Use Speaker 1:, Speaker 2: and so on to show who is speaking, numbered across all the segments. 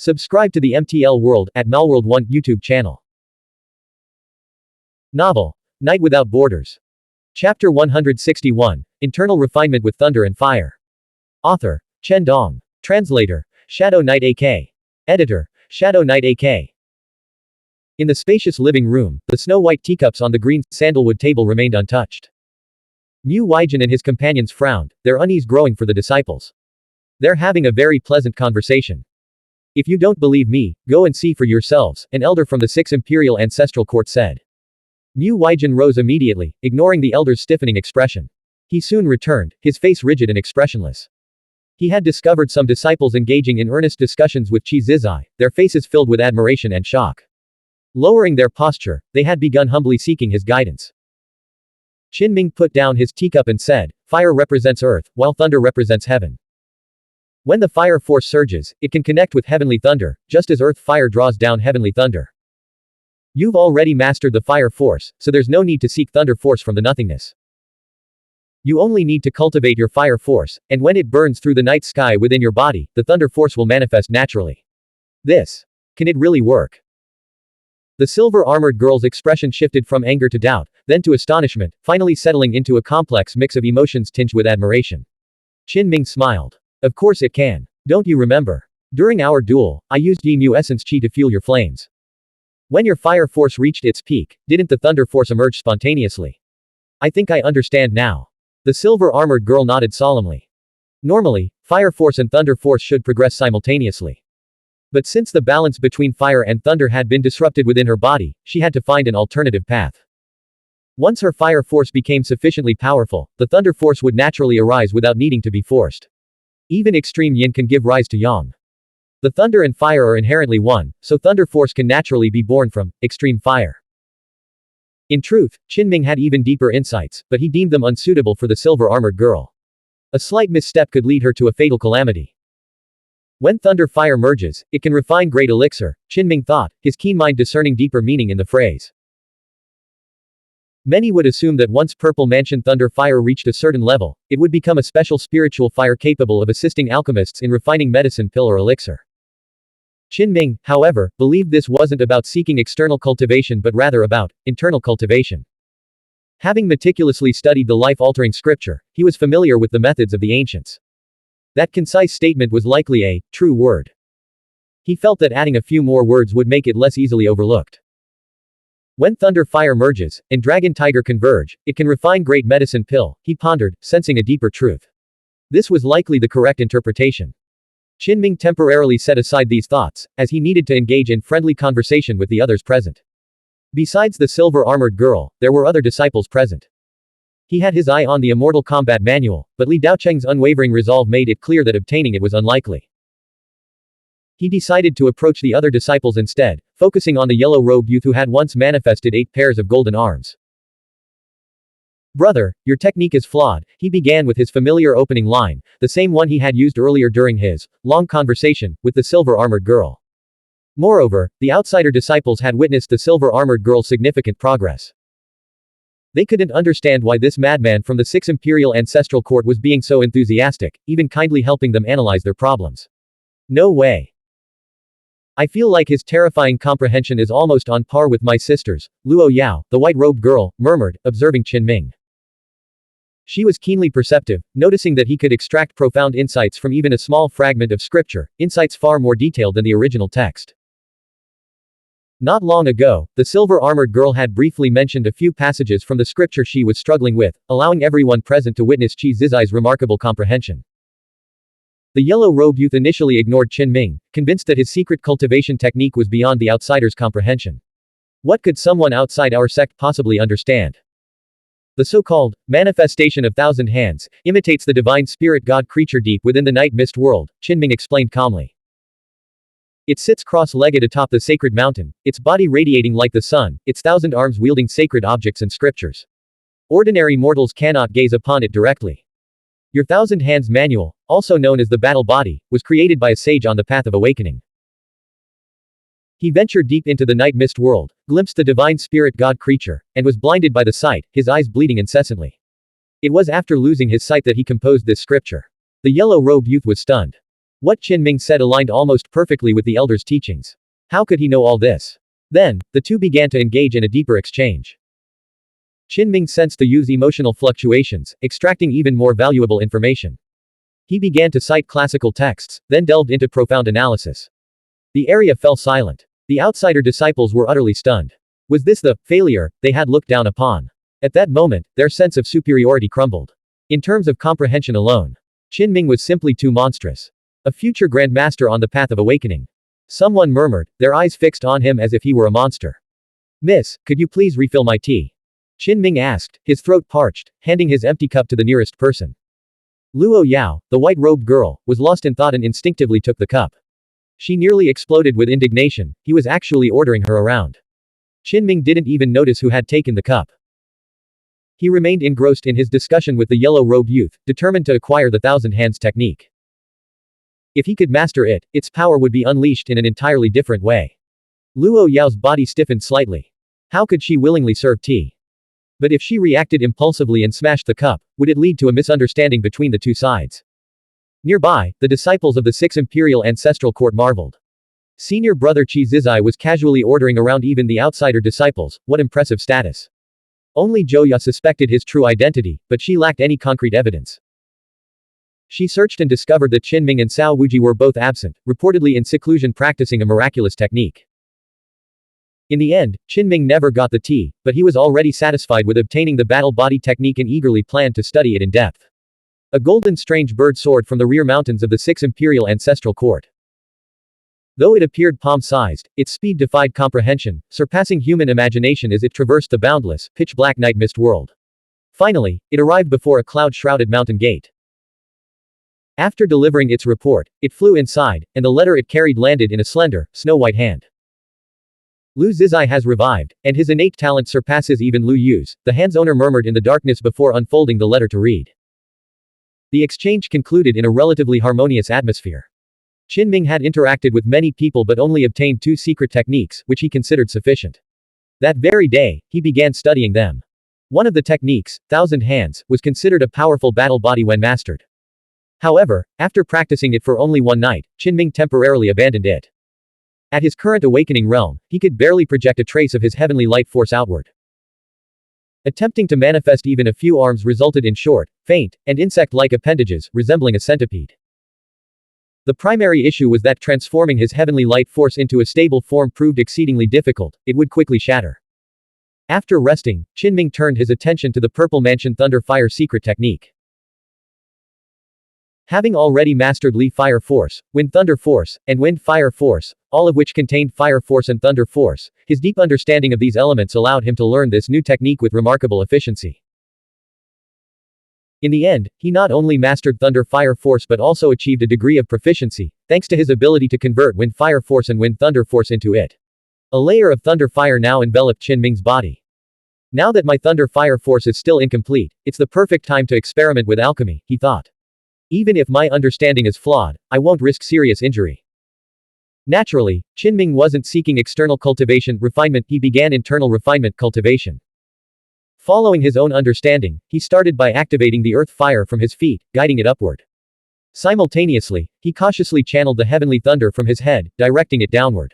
Speaker 1: Subscribe to the MTL World at Malworld 1 YouTube channel. Novel, Night Without Borders. Chapter 161, Internal Refinement with Thunder and Fire. Author, Chen Dong. Translator, Shadow Knight AK. Editor, Shadow Knight AK. In the spacious living room, the snow-white teacups on the green sandalwood table remained untouched. Mu Weijin and his companions frowned, their unease growing for the disciples. They're having a very pleasant conversation. If you don't believe me, go and see for yourselves, an elder from the 6th Imperial Ancestral Court said. Mu Weijin rose immediately, ignoring the elder's stiffening expression. He soon returned, his face rigid and expressionless. He had discovered some disciples engaging in earnest discussions with Qi Zizai, their faces filled with admiration and shock. Lowering their posture, they had begun humbly seeking his guidance. Qinming put down his teacup and said, "Fire represents earth, while thunder represents heaven. When the fire force surges, it can connect with heavenly thunder, just as earth fire draws down heavenly thunder. You've already mastered the fire force, so there's no need to seek thunder force from the nothingness. You only need to cultivate your fire force, and when it burns through the night sky within your body, the thunder force will manifest naturally. Can it really work?" The silver-armored girl's expression shifted from anger to doubt, then to astonishment, finally settling into a complex mix of emotions tinged with admiration. Qinming smiled. "Of course it can. Don't you remember? During our duel, I used Yi Mu Essence Qi to fuel your flames. When your fire force reached its peak, didn't the thunder force emerge spontaneously? I think I understand now." The silver-armored girl nodded solemnly. Normally, fire force and thunder force should progress simultaneously. But since the balance between fire and thunder had been disrupted within her body, she had to find an alternative path. Once her fire force became sufficiently powerful, the thunder force would naturally arise without needing to be forced. Even extreme yin can give rise to yang. The thunder and fire are inherently one, so thunder force can naturally be born from extreme fire. In truth, Qinming had even deeper insights, but he deemed them unsuitable for the silver-armored girl. A slight misstep could lead her to a fatal calamity. When thunder-fire merges, it can refine great elixir, Qinming thought, his keen mind discerning deeper meaning in the phrase. Many would assume that once Purple Mansion thunder fire reached a certain level, it would become a special spiritual fire capable of assisting alchemists in refining medicine pill or elixir. Qinming, however, believed this wasn't about seeking external cultivation but rather about internal cultivation. Having meticulously studied the life-altering scripture, he was familiar with the methods of the ancients. That concise statement was likely a true word. He felt that adding a few more words would make it less easily overlooked. When thunder fire merges, and dragon tiger converge, it can refine great medicine pill, he pondered, sensing a deeper truth. This was likely the correct interpretation. Qinming temporarily set aside these thoughts, as he needed to engage in friendly conversation with the others present. Besides the silver-armored girl, there were other disciples present. He had his eye on the Immortal Combat Manual, but Li Daocheng's unwavering resolve made it clear that obtaining it was unlikely. He decided to approach the other disciples instead, focusing on the yellow-robed youth who had once manifested 8 pairs of golden arms. "Brother, your technique is flawed," he began with his familiar opening line, the same one he had used earlier during his long conversation with the silver-armored girl. Moreover, the outsider disciples had witnessed the silver-armored girl's significant progress. They couldn't understand why this madman from the 6th Imperial Ancestral Court was being so enthusiastic, even kindly helping them analyze their problems. "No way. I feel like his terrifying comprehension is almost on par with my sister's," Luo Yao, the white-robed girl, murmured, observing Qinming. She was keenly perceptive, noticing that he could extract profound insights from even a small fragment of scripture, insights far more detailed than the original text. Not long ago, the silver-armored girl had briefly mentioned a few passages from the scripture she was struggling with, allowing everyone present to witness Qi Zizai's remarkable comprehension. The yellow-robed youth initially ignored Qinming, convinced that his secret cultivation technique was beyond the outsider's comprehension. What could someone outside our sect possibly understand? The so-called manifestation of thousand hands imitates the divine spirit god creature deep within the night mist world, Qinming explained calmly. It sits cross-legged atop the sacred mountain, its body radiating like the sun, its 1,000 arms wielding sacred objects and scriptures. Ordinary mortals cannot gaze upon it directly. Your 1,000 Hands Manual, also known as the Battle Body, was created by a sage on the path of awakening. He ventured deep into the night mist world, glimpsed the divine spirit god creature, and was blinded by the sight, his eyes bleeding incessantly. It was after losing his sight that he composed this scripture. The yellow-robed youth was stunned. What Qinming said aligned almost perfectly with the elder's teachings. How could he know all this? Then, the two began to engage in a deeper exchange. Qinming sensed the youth's emotional fluctuations, extracting even more valuable information. He began to cite classical texts, then delved into profound analysis. The area fell silent. The outsider disciples were utterly stunned. Was this the failure they had looked down upon? At that moment, their sense of superiority crumbled. In terms of comprehension alone, Qinming was simply too monstrous. A future grandmaster on the path of awakening. Someone murmured, their eyes fixed on him as if he were a monster. Miss, could you please refill my tea? Qinming asked, his throat parched, handing his empty cup to the nearest person. Luo Yao, the white-robed girl, was lost in thought and instinctively took the cup. She nearly exploded with indignation, he was actually ordering her around. Qinming didn't even notice who had taken the cup. He remained engrossed in his discussion with the yellow-robed youth, determined to acquire the thousand hands technique. If he could master it, its power would be unleashed in an entirely different way. Luo Yao's body stiffened slightly. How could she willingly serve tea? But if she reacted impulsively and smashed the cup, would it lead to a misunderstanding between the two sides? Nearby, the disciples of the Sixth Imperial Ancestral Court marveled. Senior brother Qi Zizai was casually ordering around even the outsider disciples, what impressive status. Only Zhou Ya suspected his true identity, but she lacked any concrete evidence. She searched and discovered that Qinming and Cao Wuji were both absent, reportedly in seclusion practicing a miraculous technique. In the end, Qinming never got the tea, but he was already satisfied with obtaining the battle body technique and eagerly planned to study it in depth. A golden strange bird soared from the rear mountains of the Sixth Imperial Ancestral Court. Though it appeared palm-sized, its speed defied comprehension, surpassing human imagination as it traversed the boundless, pitch-black night mist world. Finally, it arrived before a cloud-shrouded mountain gate. After delivering its report, it flew inside, and the letter it carried landed in a slender, snow-white hand. Lu Zizai has revived, and his innate talent surpasses even Lu Yu's, the hand's owner murmured in the darkness before unfolding the letter to read. The exchange concluded in a relatively harmonious atmosphere. Qinming had interacted with many people but only obtained 2 secret techniques, which he considered sufficient. That very day, he began studying them. One of the techniques, Thousand Hands, was considered a powerful battle body when mastered. However, after practicing it for only one night, Qinming temporarily abandoned it. At his current awakening realm, he could barely project a trace of his heavenly light force outward. Attempting to manifest even a few arms resulted in short, faint, and insect-like appendages, resembling a centipede. The primary issue was that transforming his heavenly light force into a stable form proved exceedingly difficult, it would quickly shatter. After resting, Qinming turned his attention to the Purple Mansion Thunder Fire secret technique. Having already mastered Li Fire Force, Wind Thunder Force, and Wind Fire Force, all of which contained Fire Force and Thunder Force, his deep understanding of these elements allowed him to learn this new technique with remarkable efficiency. In the end, he not only mastered Thunder Fire Force but also achieved a degree of proficiency, thanks to his ability to convert Wind Fire Force and Wind Thunder Force into it. A layer of Thunder Fire now enveloped Qinming's body. Now that my Thunder Fire Force is still incomplete, it's the perfect time to experiment with alchemy, he thought. Even if my understanding is flawed, I won't risk serious injury. Naturally, Qinming wasn't seeking external cultivation, refinement, he began internal refinement, cultivation. Following his own understanding, he started by activating the earth fire from his feet, guiding it upward. Simultaneously, he cautiously channeled the heavenly thunder from his head, directing it downward.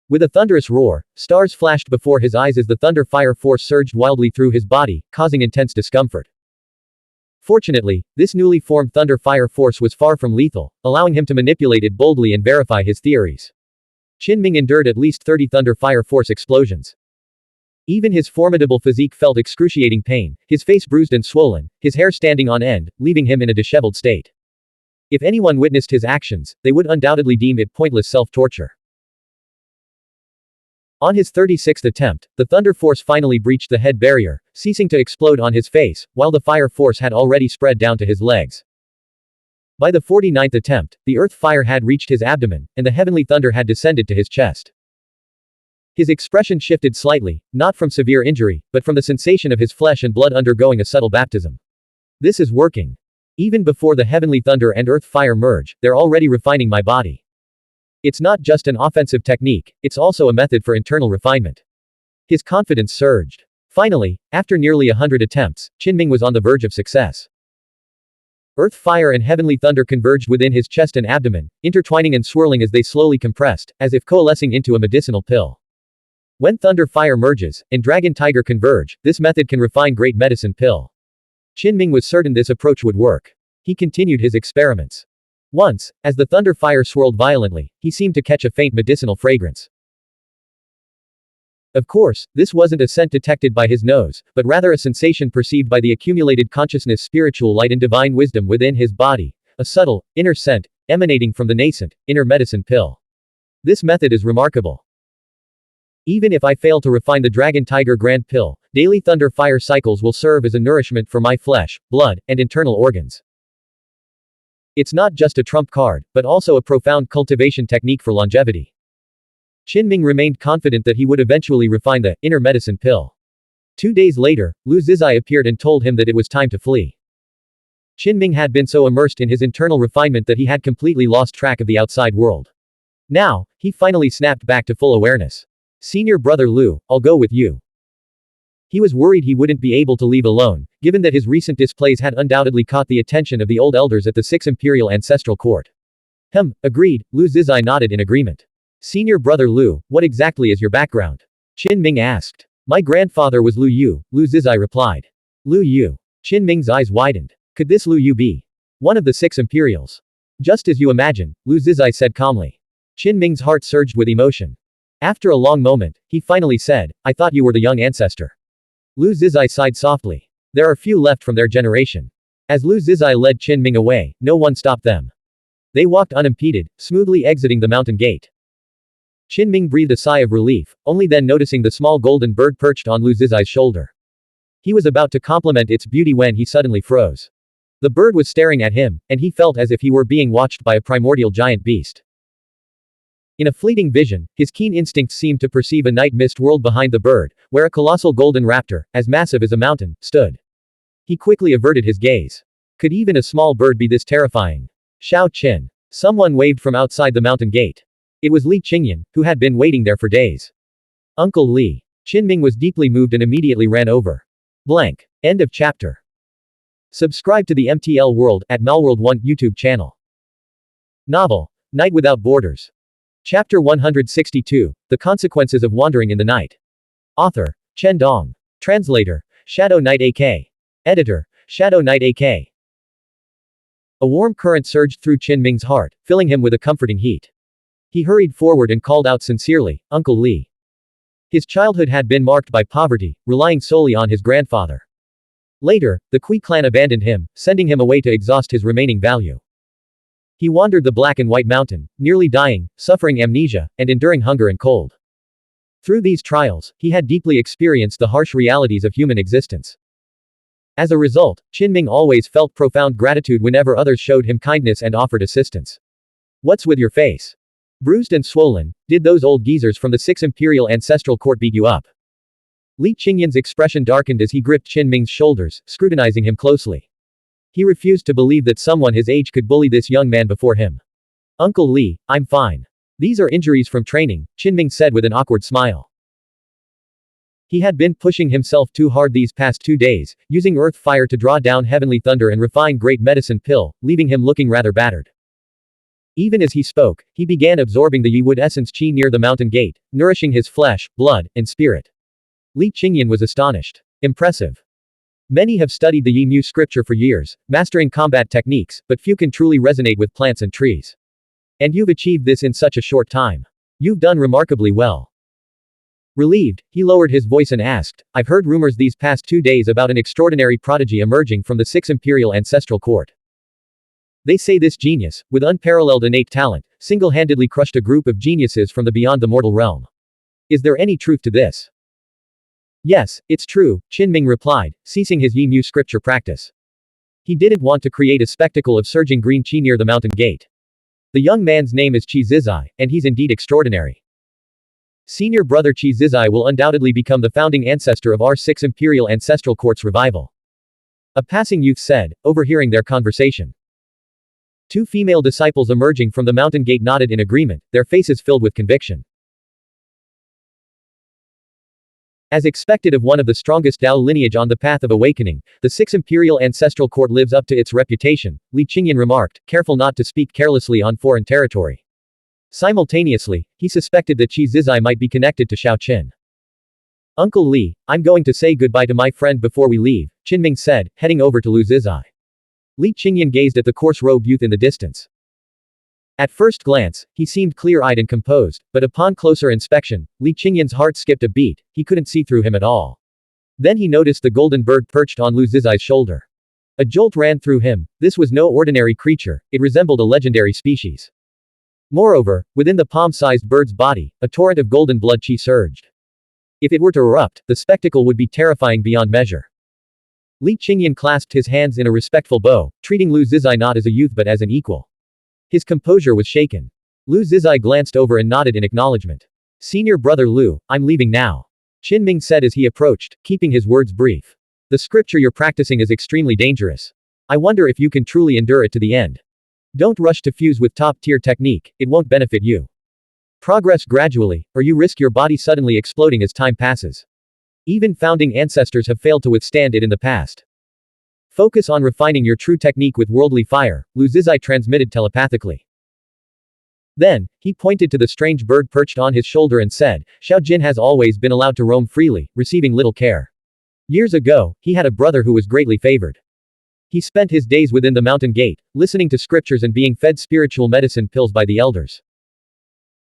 Speaker 1: With a thunderous roar, stars flashed before his eyes as the thunder fire force surged wildly through his body, causing intense discomfort. Fortunately, this newly formed thunder fire force was far from lethal, allowing him to manipulate it boldly and verify his theories. Qinming endured at least 30 thunder fire force explosions. Even his formidable physique felt excruciating pain, his face bruised and swollen, his hair standing on end, leaving him in a disheveled state. If anyone witnessed his actions, they would undoubtedly deem it pointless self-torture. On his 36th attempt, the thunder force finally breached the head barrier, ceasing to explode on his face, while the fire force had already spread down to his legs. By the 49th attempt, the earth fire had reached his abdomen, and the heavenly thunder had descended to his chest. His expression shifted slightly, not from severe injury, but from the sensation of his flesh and blood undergoing a subtle baptism. This is working. Even before the heavenly thunder and earth fire merge, they're already refining my body. It's not just an offensive technique, it's also a method for internal refinement. His confidence surged. Finally, after nearly 100 attempts, Qinming was on the verge of success. Earth fire and heavenly thunder converged within his chest and abdomen, intertwining and swirling as they slowly compressed, as if coalescing into a medicinal pill. When thunder fire merges, and dragon tiger converge, this method can refine great medicine pill. Qinming was certain this approach would work. He continued his experiments. Once, as the thunder fire swirled violently, he seemed to catch a faint medicinal fragrance. Of course, this wasn't a scent detected by his nose, but rather a sensation perceived by the accumulated consciousness, spiritual light and divine wisdom within his body, a subtle, inner scent, emanating from the nascent, inner medicine pill. This method is remarkable. Even if I fail to refine the Dragon Tiger Grand Pill, daily thunder fire cycles will serve as a nourishment for my flesh, blood, and internal organs. It's not just a trump card, but also a profound cultivation technique for longevity. Qinming remained confident that he would eventually refine the inner medicine pill. 2 days later, Lu Zizai appeared and told him that it was time to flee. Qinming had been so immersed in his internal refinement that he had completely lost track of the outside world. Now, he finally snapped back to full awareness. Senior brother Lu, I'll go with you. He was worried he wouldn't be able to leave alone, given that his recent displays had undoubtedly caught the attention of the old elders at the 6th Imperial Ancestral Court. Agreed, Lu Zizai nodded in agreement. Senior brother Lu, what exactly is your background? Qinming asked. My grandfather was Lu Yu, Lu Zizai replied. Lu Yu. Qinming's eyes widened. Could this Lu Yu be one of the 6 Imperials? Just as you imagine, Lu Zizai said calmly. Qinming's heart surged with emotion. After a long moment, he finally said, I thought you were the young ancestor. Lu Zizai sighed softly. There are few left from their generation. As Lu Zizai led Qinming away, no one stopped them. They walked unimpeded, smoothly exiting the mountain gate. Qinming breathed a sigh of relief, only then noticing the small golden bird perched on Lu Zizai's shoulder. He was about to compliment its beauty when he suddenly froze. The bird was staring at him, and he felt as if he were being watched by a primordial giant beast. In a fleeting vision, his keen instincts seemed to perceive a night mist world behind the bird, where a colossal golden raptor, as massive as a mountain, stood. He quickly averted his gaze. Could even a small bird be this terrifying? Xiao Qin. Someone waved from outside the mountain gate. It was Li Qingyan, who had been waiting there for days. Uncle Li. Qinming was deeply moved and immediately ran over. Blank. End of chapter. Subscribe to the MTL World at Malworld 1 YouTube channel. Novel. Night Without Borders. Chapter 162. The Consequences of Wandering in the Night. Author. Chen Dong. Translator. Shadow Knight AK. Editor. Shadow Knight AK. A warm current surged through Qinming's heart, filling him with a comforting heat. He hurried forward and called out sincerely, Uncle Li. His childhood had been marked by poverty, relying solely on his grandfather. Later, the Kui clan abandoned him, sending him away to exhaust his remaining value. He wandered the Black and White Mountain, nearly dying, suffering amnesia, and enduring hunger and cold. Through these trials, he had deeply experienced the harsh realities of human existence. As a result, Qinming always felt profound gratitude whenever others showed him kindness and offered assistance. What's with your face? Bruised and swollen, did those old geezers from the 6th Imperial Ancestral Court beat you up? Li Qingyan's expression darkened as he gripped Qinming's shoulders, scrutinizing him closely. He refused to believe that someone his age could bully this young man before him. Uncle Li, I'm fine. These are injuries from training, Qinming said with an awkward smile. He had been pushing himself too hard these past 2 days, using earth fire to draw down heavenly thunder and refine great medicine pill, leaving him looking rather battered. Even as he spoke, he began absorbing the Yi-wood essence qi near the mountain gate, nourishing his flesh, blood, and spirit. Li Qingyan was astonished. Impressive. Many have studied the Yi-mu scripture for years, mastering combat techniques, but few can truly resonate with plants and trees. And you've achieved this in such a short time. You've done remarkably well. Relieved, he lowered his voice and asked, I've heard rumors these past 2 days about an extraordinary prodigy emerging from the 6th Imperial Ancestral Court. They say this genius, with unparalleled innate talent, single-handedly crushed a group of geniuses from the beyond the mortal realm. Is there any truth to this? Yes, it's true, Qinming replied, ceasing his Yi-mu scripture practice. He didn't want to create a spectacle of surging green qi near the mountain gate. The young man's name is Qi Zizai, and he's indeed extraordinary. Senior brother Qi Zizai will undoubtedly become the founding ancestor of our 6th Imperial Ancestral Court's revival. A passing youth said, overhearing their conversation. 2 female disciples emerging from the mountain gate nodded in agreement, their faces filled with conviction. As expected of one of the strongest Dao lineage on the path of awakening, the 6th Imperial Ancestral Court lives up to its reputation, Li Qingyan remarked, careful not to speak carelessly on foreign territory. Simultaneously, he suspected that Qi Zizai might be connected to Xiao Qin. Uncle Li, I'm going to say goodbye to my friend before we leave, Qinming said, heading over to Lu Zizai. Li Qingyan gazed at the coarse-robed youth in the distance. At first glance, he seemed clear-eyed and composed, but upon closer inspection, Li Qingyan's heart skipped a beat, he couldn't see through him at all. Then he noticed the golden bird perched on Lu Zizai's shoulder. A jolt ran through him, this was no ordinary creature, it resembled a legendary species. Moreover, within the palm-sized bird's body, a torrent of golden blood qi surged. If it were to erupt, the spectacle would be terrifying beyond measure. Li Qingyan clasped his hands in a respectful bow, treating Lu Zizai not as a youth but as an equal. His composure was shaken. Lu Zizai glanced over and nodded in acknowledgement. Senior brother Lu, I'm leaving now. Qinming said as he approached, keeping his words brief. The scripture you're practicing is extremely dangerous. I wonder if you can truly endure it to the end. Don't rush to fuse with top-tier technique, it won't benefit you. Progress gradually, or you risk your body suddenly exploding as time passes. Even founding ancestors have failed to withstand it in the past. Focus on refining your true technique with worldly fire, Lu Zizai transmitted telepathically. Then, he pointed to the strange bird perched on his shoulder and said, Xiao Jin has always been allowed to roam freely, receiving little care. Years ago, he had a brother who was greatly favored. He spent his days within the mountain gate, listening to scriptures and being fed spiritual medicine pills by the elders.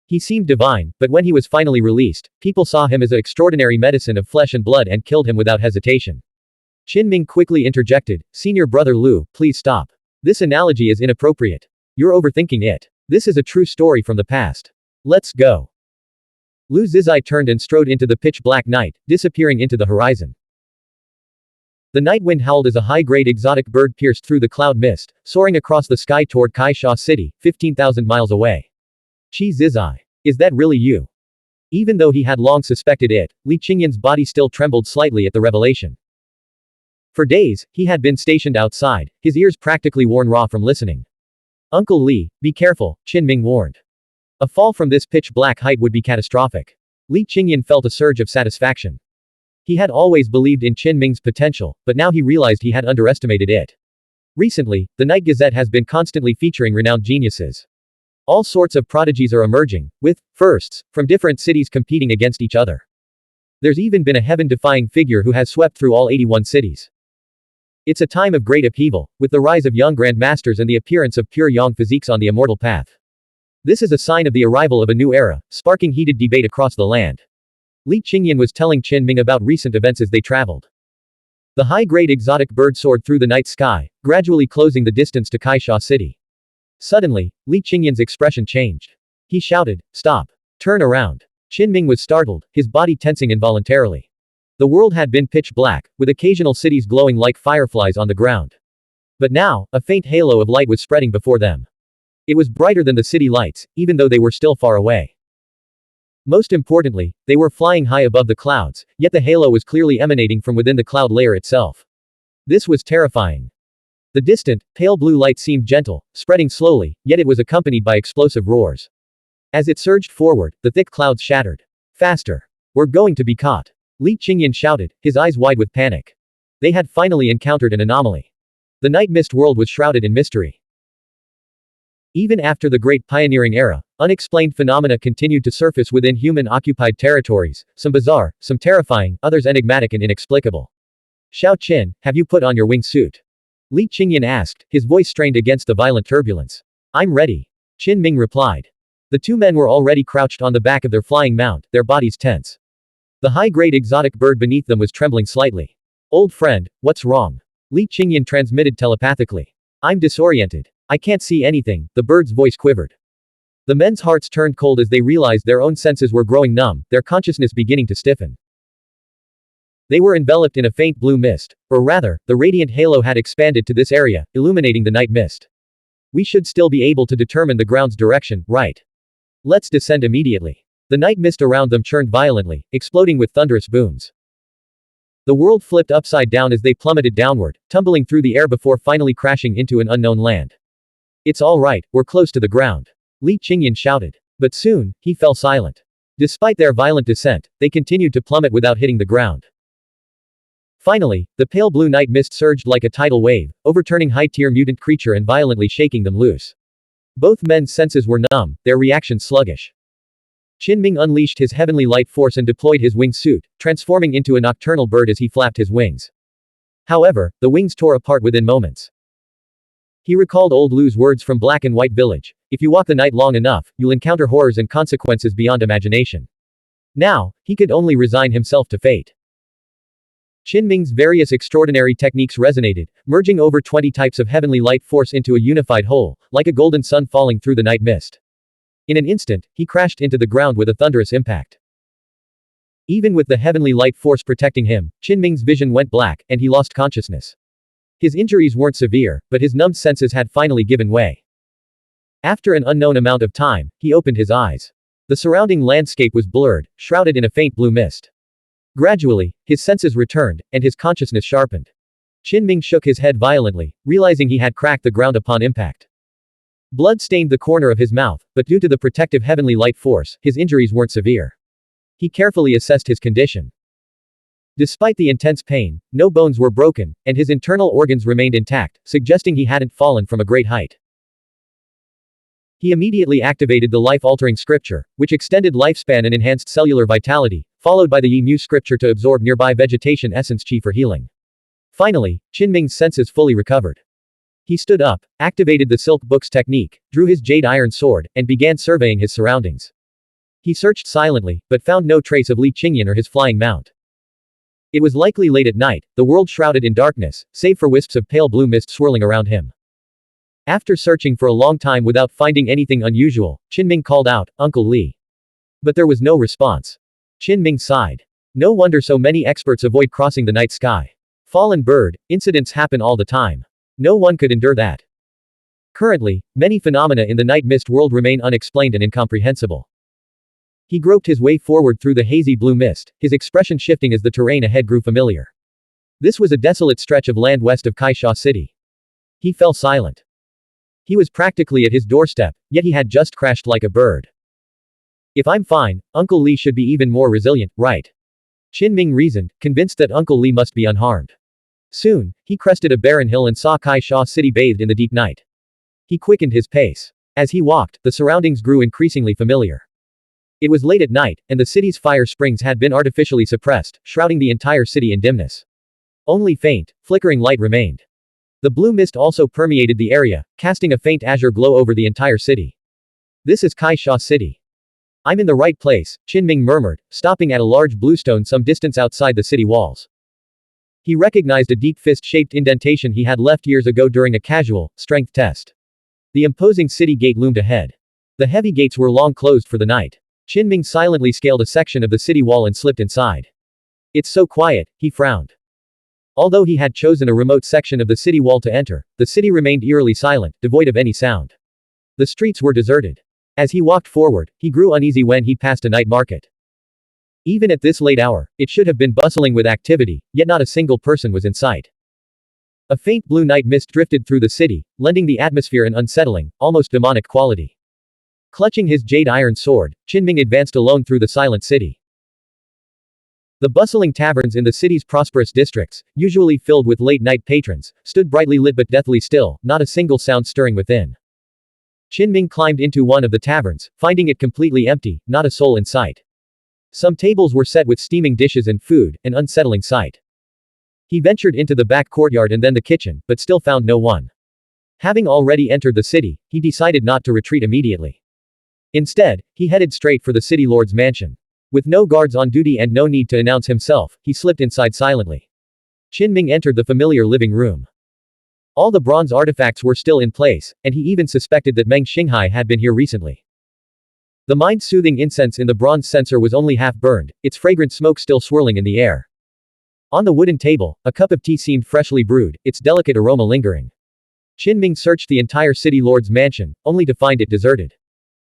Speaker 1: He seemed divine, but when he was finally released, people saw him as an extraordinary medicine of flesh and blood and killed him without hesitation. Qinming quickly interjected, Senior brother Lu, please stop. This analogy is inappropriate. You're overthinking it. This is a true story from the past. Let's go. Lu Zizai turned and strode into the pitch-black night, disappearing into the horizon. The night wind howled as a high-grade exotic bird pierced through the cloud mist, soaring across the sky toward Kaisha City, 15,000 miles away. Qi Zizai. Is that really you? Even though he had long suspected it, Li Qingyan's body still trembled slightly at the revelation. For days, he had been stationed outside, his ears practically worn raw from listening. Uncle Li, be careful, Qinming warned. A fall from this pitch-black height would be catastrophic. Li Qingyan felt a surge of satisfaction. He had always believed in Qinming's potential, but now he realized he had underestimated it. Recently, the Night Gazette has been constantly featuring renowned geniuses. All sorts of prodigies are emerging, with firsts from different cities competing against each other. There's even been a heaven-defying figure who has swept through all 81 cities. It's a time of great upheaval, with the rise of young grandmasters and the appearance of pure yang physiques on the immortal path. This is a sign of the arrival of a new era, sparking heated debate across the land. Li Qingyan was telling Qinming about recent events as they traveled. The high-grade exotic bird soared through the night sky, gradually closing the distance to Kaisha City. Suddenly, Li Qingyan's expression changed. He shouted, Stop! Turn around! Qinming was startled, his body tensing involuntarily. The world had been pitch black, with occasional cities glowing like fireflies on the ground. But now, a faint halo of light was spreading before them. It was brighter than the city lights, even though they were still far away. Most importantly, they were flying high above the clouds, yet the halo was clearly emanating from within the cloud layer itself. This was terrifying. The distant, pale blue light seemed gentle, spreading slowly, yet it was accompanied by explosive roars. As it surged forward, the thick clouds shattered. Faster! We're going to be caught! Li Qingyan shouted, his eyes wide with panic. They had finally encountered an anomaly. The night mist world was shrouded in mystery. Even after the Great Pioneering Era, unexplained phenomena continued to surface within human-occupied territories, some bizarre, some terrifying, others enigmatic and inexplicable. Xiao Qin, have you put on your wingsuit? Li Qingyan asked, his voice strained against the violent turbulence. I'm ready. Qinming replied. The two men were already crouched on the back of their flying mount, their bodies tense. The high-grade exotic bird beneath them was trembling slightly. Old friend, what's wrong? Li Qingyan transmitted telepathically. I'm disoriented. I can't see anything, the bird's voice quivered. The men's hearts turned cold as they realized their own senses were growing numb, their consciousness beginning to stiffen. They were enveloped in a faint blue mist, or rather, the radiant halo had expanded to this area, illuminating the night mist. We should still be able to determine the ground's direction, right? Let's descend immediately. The night mist around them churned violently, exploding with thunderous booms. The world flipped upside down as they plummeted downward, tumbling through the air before finally crashing into an unknown land. It's all right, we're close to the ground. Li Qingyan shouted. But soon, he fell silent. Despite their violent descent, they continued to plummet without hitting the ground. Finally, the pale blue night mist surged like a tidal wave, overturning high-tier mutant creature and violently shaking them loose. Both men's senses were numb, their reactions sluggish. Qinming unleashed his heavenly light force and deployed his wing suit, transforming into a nocturnal bird as he flapped his wings. However, the wings tore apart within moments. He recalled old Lu's words from Black and White Village: if you walk the night long enough, you'll encounter horrors and consequences beyond imagination. Now, he could only resign himself to fate. Qinming's various extraordinary techniques resonated, merging over 20 types of heavenly light force into a unified whole, like a golden sun falling through the night mist. In an instant, he crashed into the ground with a thunderous impact. Even with the heavenly light force protecting him, Qinming's vision went black, and he lost consciousness. His injuries weren't severe, but his numbed senses had finally given way. After an unknown amount of time, he opened his eyes. The surrounding landscape was blurred, shrouded in a faint blue mist. Gradually, his senses returned, and his consciousness sharpened. Qinming shook his head violently, realizing he had cracked the ground upon impact. Blood stained the corner of his mouth, but due to the protective heavenly light force, his injuries weren't severe. He carefully assessed his condition. Despite the intense pain, no bones were broken, and his internal organs remained intact, suggesting he hadn't fallen from a great height. He immediately activated the life-altering scripture, which extended lifespan and enhanced cellular vitality, followed by the Yi Mu scripture to absorb nearby vegetation essence chi for healing. Finally, Qinming's senses fully recovered. He stood up, activated the Silk Book's technique, drew his jade iron sword, and began surveying his surroundings. He searched silently, but found no trace of Li Qingyan or his flying mount. It was likely late at night, the world shrouded in darkness, save for wisps of pale blue mist swirling around him. After searching for a long time without finding anything unusual, Qinming called out, "Uncle Li." But there was no response. Qinming sighed. No wonder so many experts avoid crossing the night sky. Fallen bird, incidents happen all the time. No one could endure that. Currently, many phenomena in the night mist world remain unexplained and incomprehensible. He groped his way forward through the hazy blue mist, his expression shifting as the terrain ahead grew familiar. This was a desolate stretch of land west of Kaisha City. He fell silent. He was practically at his doorstep, yet he had just crashed like a bird. If I'm fine, Uncle Li should be even more resilient, right? Qinming reasoned, convinced that Uncle Li must be unharmed. Soon, he crested a barren hill and saw Kaisha City bathed in the deep night. He quickened his pace. As he walked, the surroundings grew increasingly familiar. It was late at night, and the city's fire springs had been artificially suppressed, shrouding the entire city in dimness. Only faint, flickering light remained. The blue mist also permeated the area, casting a faint azure glow over the entire city. This is Kaisha City. I'm in the right place, Qinming murmured, stopping at a large bluestone some distance outside the city walls. He recognized a deep fist-shaped indentation he had left years ago during a casual, strength test. The imposing city gate loomed ahead. The heavy gates were long closed for the night. Qinming silently scaled a section of the city wall and slipped inside. It's so quiet, he frowned. Although he had chosen a remote section of the city wall to enter, the city remained eerily silent, devoid of any sound. The streets were deserted. As he walked forward, he grew uneasy when he passed a night market. Even at this late hour, it should have been bustling with activity, yet not a single person was in sight. A faint blue night mist drifted through the city, lending the atmosphere an unsettling, almost demonic quality. Clutching his jade iron sword, Qinming advanced alone through the silent city. The bustling taverns in the city's prosperous districts, usually filled with late-night patrons, stood brightly lit but deathly still, not a single sound stirring within. Qinming climbed into one of the taverns, finding it completely empty, not a soul in sight. Some tables were set with steaming dishes and food, an unsettling sight. He ventured into the back courtyard and then the kitchen, but still found no one. Having already entered the city, he decided not to retreat immediately. Instead, he headed straight for the city lord's mansion. With no guards on duty and no need to announce himself, he slipped inside silently. Qinming entered the familiar living room. All the bronze artifacts were still in place, and he even suspected that Meng Xinghai had been here recently. The mind-soothing incense in the bronze censer was only half burned, its fragrant smoke still swirling in the air. On the wooden table, a cup of tea seemed freshly brewed, its delicate aroma lingering. Qinming searched the entire city lord's mansion, only to find it deserted.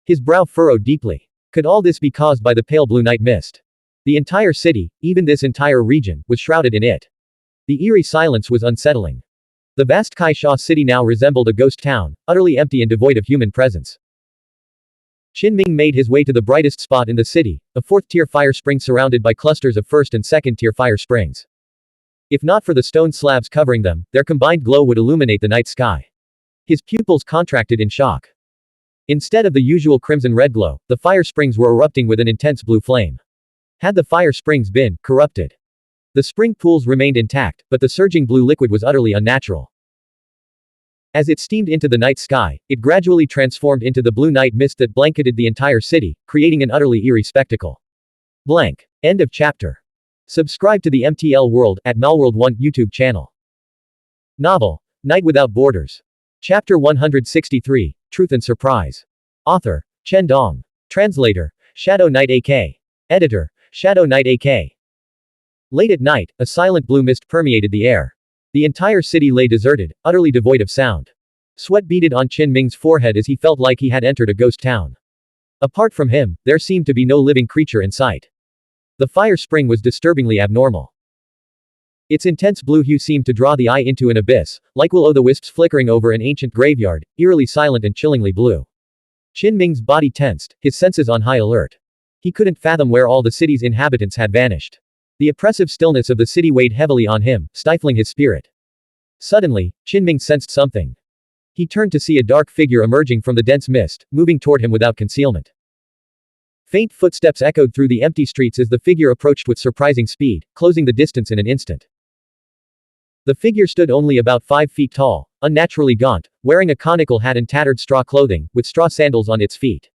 Speaker 1: His brow furrowed deeply. Could all this be caused by the pale blue night mist? The entire city, even this entire region, was shrouded in it. The eerie silence was unsettling. The vast Kaisha city now resembled a ghost town, utterly empty and devoid of human presence. Qinming made his way to the brightest spot in the city, a fourth-tier fire spring surrounded by clusters of first and second-tier fire springs. If not for the stone slabs covering them, their combined glow would illuminate the night sky. His pupils contracted in shock. Instead of the usual crimson-red glow, the fire springs were erupting with an intense blue flame. Had the fire springs been corrupted? The spring pools remained intact, but the surging blue liquid was utterly unnatural. As it steamed into the night sky, it gradually transformed into the blue night mist that blanketed the entire city, creating an utterly eerie spectacle. Blank. End of chapter. Subscribe to the MTL World at Malworld 1 YouTube channel. Novel, Night Without Borders. Chapter 163, Truth and Surprise. Author, Chen Dong. Translator, Shadow Knight AK. Editor, Shadow Knight AK. Late at night, a silent blue mist permeated the air. The entire city lay deserted, utterly devoid of sound. Sweat beaded on Qinming's forehead as he felt like he had entered a ghost town. Apart from him, there seemed to be no living creature in sight. The fire spring was disturbingly abnormal. Its intense blue hue seemed to draw the eye into an abyss, like will-o'-the-wisps flickering over an ancient graveyard, eerily silent and chillingly blue. Qinming's body tensed, his senses on high alert. He couldn't fathom where all the city's inhabitants had vanished. The oppressive stillness of the city weighed heavily on him, stifling his spirit. Suddenly, Qinming sensed something. He turned to see a dark figure emerging from the dense mist, moving toward him without concealment. Faint footsteps echoed through the empty streets as the figure approached with surprising speed, closing the distance in an instant. The figure stood only about 5 feet tall, unnaturally gaunt, wearing a conical hat and tattered straw clothing, with straw sandals on its feet.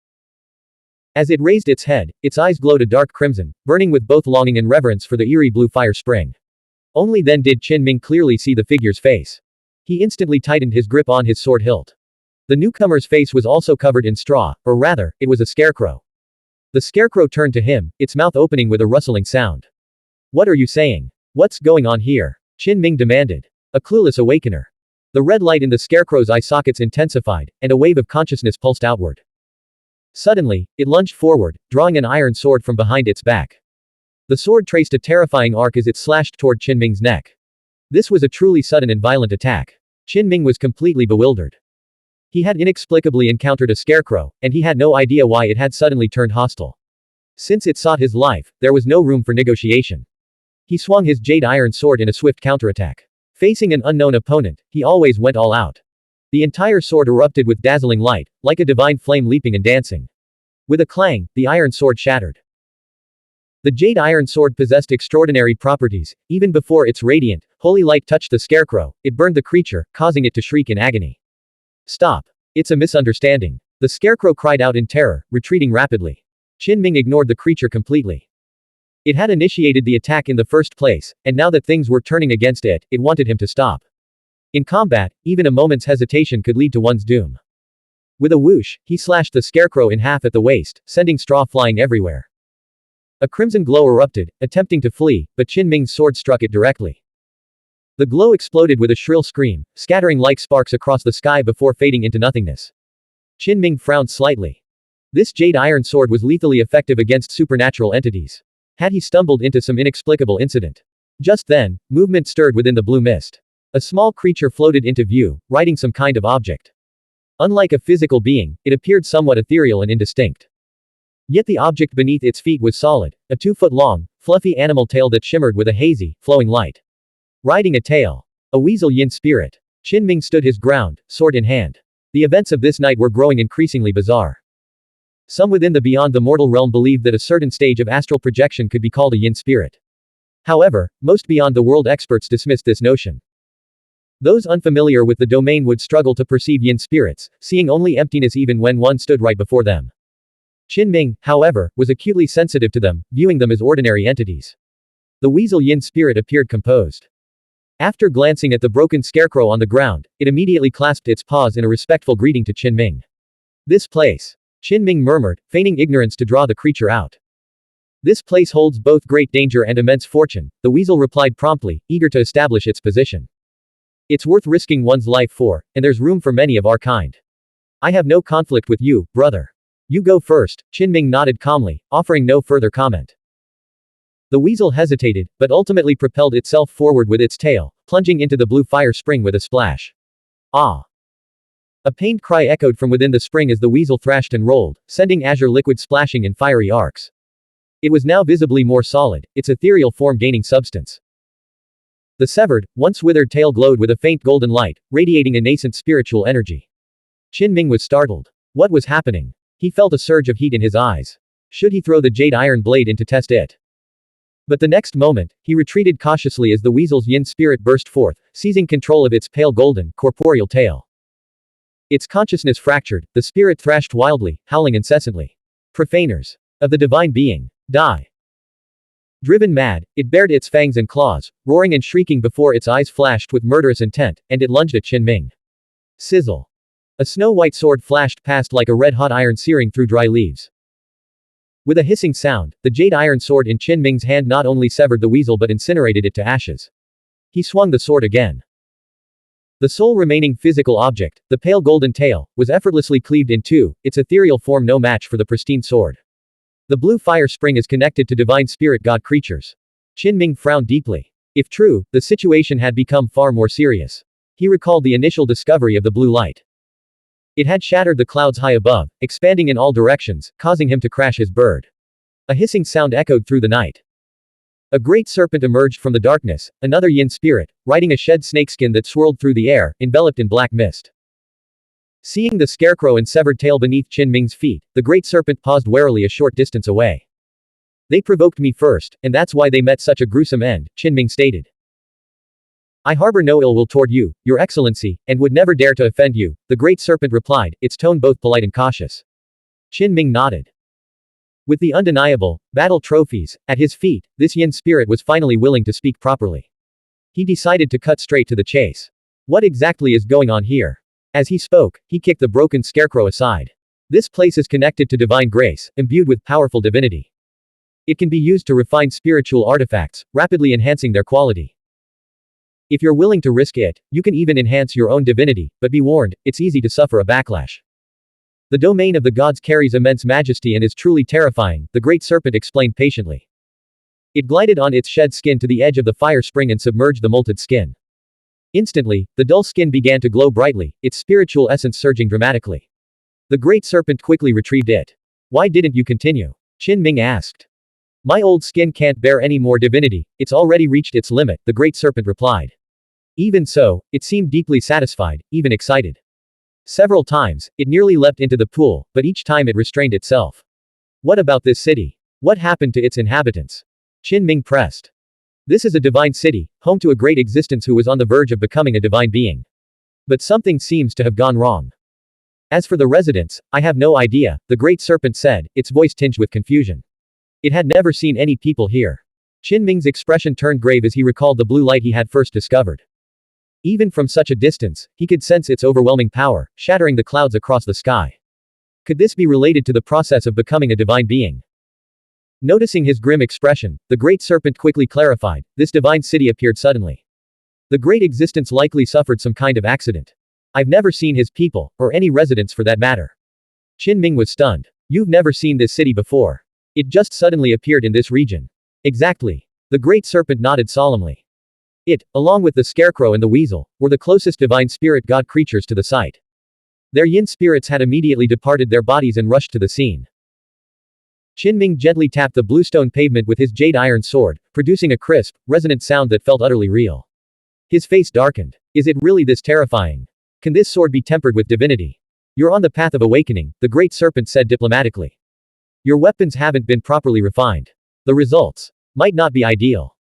Speaker 1: As it raised its head, its eyes glowed a dark crimson, burning with both longing and reverence for the eerie blue fire spring. Only then did Qinming clearly see the figure's face. He instantly tightened his grip on his sword hilt. The newcomer's face was also covered in straw, or rather, it was a scarecrow. The scarecrow turned to him, its mouth opening with a rustling sound. "What are you saying? What's going on here?" Qinming demanded. A clueless awakener. The red light in the scarecrow's eye sockets intensified, and a wave of consciousness pulsed outward. Suddenly, it lunged forward, drawing an iron sword from behind its back. The sword traced a terrifying arc as it slashed toward Qinming's neck. This was a truly sudden and violent attack. Qinming was completely bewildered. He had inexplicably encountered a scarecrow, and he had no idea why it had suddenly turned hostile. Since it sought his life, there was no room for negotiation. He swung his jade iron sword in a swift counterattack. Facing an unknown opponent, he always went all out. The entire sword erupted with dazzling light, like a divine flame leaping and dancing. With a clang, the iron sword shattered. The jade iron sword possessed extraordinary properties. Even before its radiant, holy light touched the scarecrow, it burned the creature, causing it to shriek in agony. "Stop. It's a misunderstanding." The scarecrow cried out in terror, retreating rapidly. Qinming ignored the creature completely. It had initiated the attack in the first place, and now that things were turning against it, it wanted him to stop. In combat, even a moment's hesitation could lead to one's doom. With a whoosh, he slashed the scarecrow in half at the waist, sending straw flying everywhere. A crimson glow erupted, attempting to flee, but Qinming's sword struck it directly. The glow exploded with a shrill scream, scattering like sparks across the sky before fading into nothingness. Qinming frowned slightly. This jade iron sword was lethally effective against supernatural entities. Had he stumbled into some inexplicable incident? Just then, movement stirred within the blue mist. A small creature floated into view, riding some kind of object. Unlike a physical being, it appeared somewhat ethereal and indistinct. Yet the object beneath its feet was solid, a 2-foot-long, fluffy animal tail that shimmered with a hazy, flowing light. Riding a tail. A weasel yin spirit. Qinming stood his ground, sword in hand. The events of this night were growing increasingly bizarre. Some within the beyond the mortal realm believed that a certain stage of astral projection could be called a yin spirit. However, most beyond the world experts dismissed this notion. Those unfamiliar with the domain would struggle to perceive yin spirits, seeing only emptiness even when one stood right before them. Qinming, however, was acutely sensitive to them, viewing them as ordinary entities. The weasel yin spirit appeared composed. After glancing at the broken scarecrow on the ground, it immediately clasped its paws in a respectful greeting to Qinming. "This place," Qinming murmured, feigning ignorance to draw the creature out. "This place holds both great danger and immense fortune," the weasel replied promptly, eager to establish its position. "It's worth risking one's life for, and there's room for many of our kind. I have no conflict with you, brother. You go first." Qinming nodded calmly, offering no further comment. The weasel hesitated, but ultimately propelled itself forward with its tail, plunging into the blue fire spring with a splash. Ah! A pained cry echoed from within the spring as the weasel thrashed and rolled, sending azure liquid splashing in fiery arcs. It was now visibly more solid, its ethereal form gaining substance. The severed, once withered tail glowed with a faint golden light, radiating a nascent spiritual energy. Qin Ming was startled. What was happening? He felt a surge of heat in his eyes. Should he throw the jade iron blade in to test it? But the next moment, he retreated cautiously as the weasel's yin spirit burst forth, seizing control of its pale golden, corporeal tail. Its consciousness fractured, the spirit thrashed wildly, howling incessantly. Profaners of the divine being, die. Driven mad, it bared its fangs and claws, roaring and shrieking before its eyes flashed with murderous intent, and it lunged at Qin Ming. Sizzle. A snow-white sword flashed past like a red-hot iron searing through dry leaves. With a hissing sound, the jade iron sword in Qin Ming's hand not only severed the weasel but incinerated it to ashes. He swung the sword again. The sole remaining physical object, the pale golden tail, was effortlessly cleaved in two, its ethereal form no match for the pristine sword. The blue fire spring is connected to divine spirit god creatures. Qin Ming frowned deeply. If true, the situation had become far more serious. He recalled the initial discovery of the blue light. It had shattered the clouds high above, expanding in all directions, causing him to crash his bird. A hissing sound echoed through the night. A great serpent emerged from the darkness, another yin spirit, riding a shed snakeskin that swirled through the air, enveloped in black mist. Seeing the scarecrow and severed tail beneath Qin Ming's feet, the great serpent paused warily a short distance away. They provoked me first, and that's why they met such a gruesome end, Qin Ming stated. I harbor no ill will toward you, your excellency, and would never dare to offend you, the great serpent replied, its tone both polite and cautious. Qin Ming nodded. With the undeniable battle trophies at his feet, this yin spirit was finally willing to speak properly. He decided to cut straight to the chase. What exactly is going on here? As he spoke, he kicked the broken scarecrow aside. This place is connected to divine grace, imbued with powerful divinity. It can be used to refine spiritual artifacts, rapidly enhancing their quality. If you're willing to risk it, you can even enhance your own divinity, but be warned, it's easy to suffer a backlash. The domain of the gods carries immense majesty and is truly terrifying, the great serpent explained patiently. It glided on its shed skin to the edge of the fire spring and submerged the molted skin. Instantly, the dull skin began to glow brightly, its spiritual essence surging dramatically. The great serpent quickly retrieved it. Why didn't you continue? Qin Ming asked. My old skin can't bear any more divinity, it's already reached its limit, the great serpent replied. Even so, it seemed deeply satisfied, even excited. Several times, it nearly leapt into the pool, but each time it restrained itself. What about this city? What happened to its inhabitants? Qin Ming pressed. This is a divine city, home to a great existence who was on the verge of becoming a divine being. But something seems to have gone wrong. As for the residents, I have no idea, the great serpent said, its voice tinged with confusion. It had never seen any people here. Qin Ming's expression turned grave as he recalled the blue light he had first discovered. Even from such a distance, he could sense its overwhelming power, shattering the clouds across the sky. Could this be related to the process of becoming a divine being? Noticing his grim expression, the great serpent quickly clarified, this divine city appeared suddenly. The great existence likely suffered some kind of accident. I've never seen his people, or any residents for that matter. Qin Ming was stunned. You've never seen this city before. It just suddenly appeared in this region. Exactly. The great serpent nodded solemnly. It, along with the scarecrow and the weasel, were the closest divine spirit god creatures to the site. Their yin spirits had immediately departed their bodies and rushed to the scene. Qin Ming gently tapped the bluestone pavement with his jade iron sword, producing a crisp, resonant sound that felt utterly real. His face darkened. Is it really this terrifying? Can this sword be tempered with divinity? You're on the path of awakening, the great serpent said diplomatically. Your weapons haven't been properly refined. The results might not be ideal.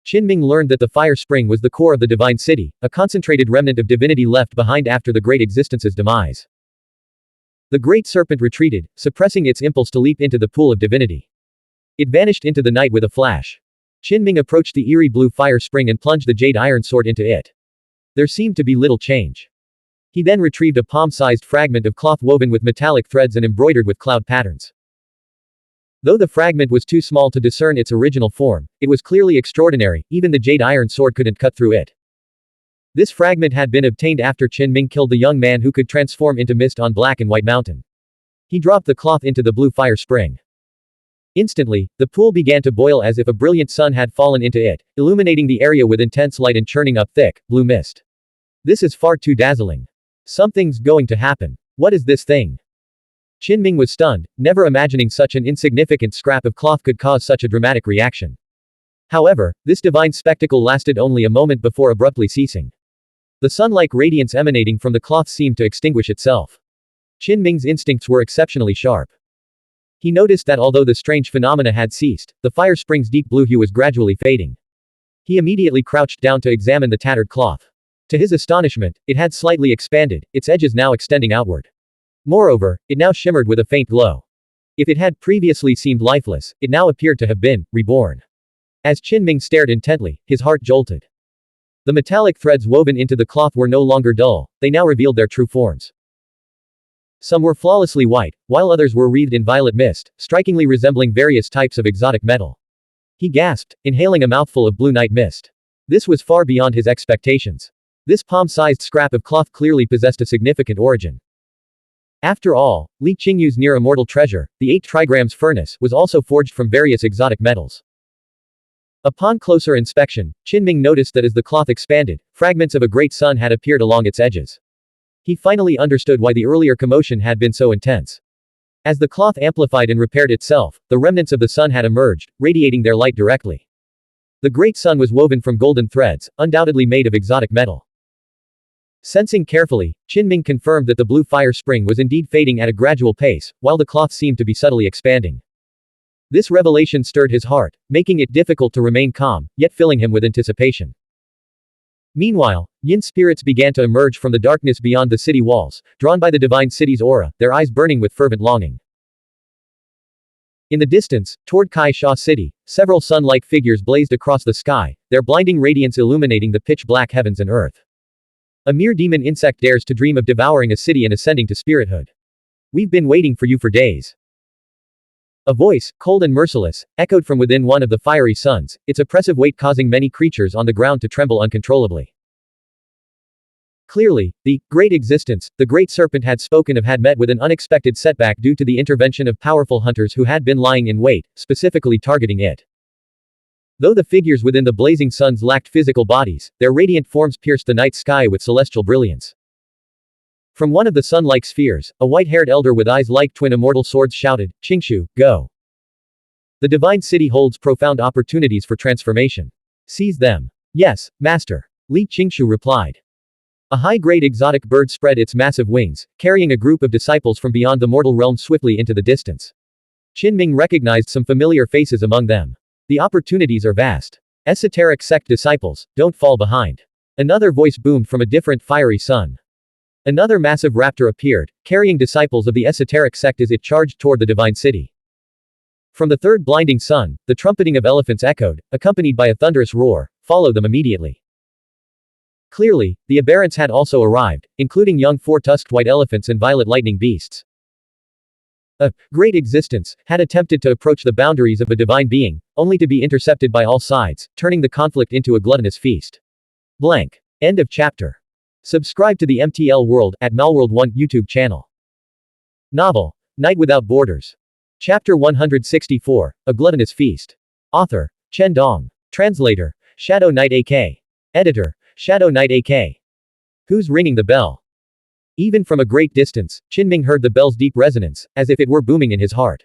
Speaker 1: Qin Ming learned that the fire spring was the core of the divine city, a concentrated remnant of divinity left behind after the great existence's demise. The great serpent retreated, suppressing its impulse to leap into the pool of divinity. It vanished into the night with a flash. Qin Ming approached the eerie blue fire spring and plunged the jade iron sword into it. There seemed to be little change. He then retrieved a palm-sized fragment of cloth woven with metallic threads and embroidered with cloud patterns. Though the fragment was too small to discern its original form, it was clearly extraordinary, even the jade iron sword couldn't cut through it. This fragment had been obtained after Qin Ming killed the young man who could transform into mist on Black and White Mountain. He dropped the cloth into the blue fire spring. Instantly, the pool began to boil as if a brilliant sun had fallen into it, illuminating the area with intense light and churning up thick, blue mist. This is far too dazzling. Something's going to happen. What is this thing? Qinming was stunned, never imagining such an insignificant scrap of cloth could cause such a dramatic reaction. However, this divine spectacle lasted only a moment before abruptly ceasing. The sun-like radiance emanating from the cloth seemed to extinguish itself. Qinming's instincts were exceptionally sharp. He noticed that although the strange phenomena had ceased, the fire spring's deep blue hue was gradually fading. He immediately crouched down to examine the tattered cloth. To his astonishment, it had slightly expanded, its edges now extending outward. Moreover, it now shimmered with a faint glow. If it had previously seemed lifeless, it now appeared to have been reborn. As Qinming stared intently, his heart jolted. The metallic threads woven into the cloth were no longer dull, they now revealed their true forms. Some were flawlessly white, while others were wreathed in violet mist, strikingly resembling various types of exotic metal. He gasped, inhaling a mouthful of blue night mist. This was far beyond his expectations. This palm-sized scrap of cloth clearly possessed a significant origin. After all, Li Qingyu's near-immortal treasure, the 8 trigrams furnace, was also forged from various exotic metals. Upon closer inspection, Qinming noticed that as the cloth expanded, fragments of a great sun had appeared along its edges. He finally understood why the earlier commotion had been so intense. As the cloth amplified and repaired itself, the remnants of the sun had emerged, radiating their light directly. The great sun was woven from golden threads, undoubtedly made of exotic metal. Sensing carefully, Qinming confirmed that the blue fire spring was indeed fading at a gradual pace, while the cloth seemed to be subtly expanding. This revelation stirred his heart, making it difficult to remain calm, yet filling him with anticipation. Meanwhile, yin spirits began to emerge from the darkness beyond the city walls, drawn by the divine city's aura, their eyes burning with fervent longing. In the distance, toward Kai Sha City, several sun-like figures blazed across the sky, their blinding radiance illuminating the pitch-black heavens and earth. A mere demon insect dares to dream of devouring a city and ascending to spirithood. We've been waiting for you for days. A voice, cold and merciless, echoed from within one of the fiery suns, its oppressive weight causing many creatures on the ground to tremble uncontrollably. Clearly, the great existence the great serpent had spoken of had met with an unexpected setback due to the intervention of powerful hunters who had been lying in wait, specifically targeting it. Though the figures within the blazing suns lacked physical bodies, their radiant forms pierced the night sky with celestial brilliance. From one of the sun-like spheres, a white-haired elder with eyes like twin immortal swords shouted, "Qingshu, go! The divine city holds profound opportunities for transformation. Seize them." "Yes, master," Li Qingshu replied. A high-grade exotic bird spread its massive wings, carrying a group of disciples from beyond the mortal realm swiftly into the distance. Qinming recognized some familiar faces among them. The opportunities are vast. Esoteric sect disciples, don't fall behind. Another voice boomed from a different fiery sun. Another massive raptor appeared, carrying disciples of the esoteric sect as it charged toward the divine city. From the third blinding sun, the trumpeting of elephants echoed, accompanied by a thunderous roar, followed them immediately. Clearly, the aberrants had also arrived, including young four-tusked white elephants and violet lightning beasts. A great existence had attempted to approach the boundaries of a divine being, only to be intercepted by all sides, turning the conflict into a gluttonous feast. Blank. End of chapter. Subscribe to the MTL World at Malworld 1 YouTube channel. Novel, Night Without Borders. Chapter 164, A Gluttonous Feast. Author, Chen Dong. Translator, Shadow Knight AK. Editor, Shadow Knight AK. Who's ringing the bell? Even from a great distance, Qinming heard the bell's deep resonance, as if it were booming in his heart.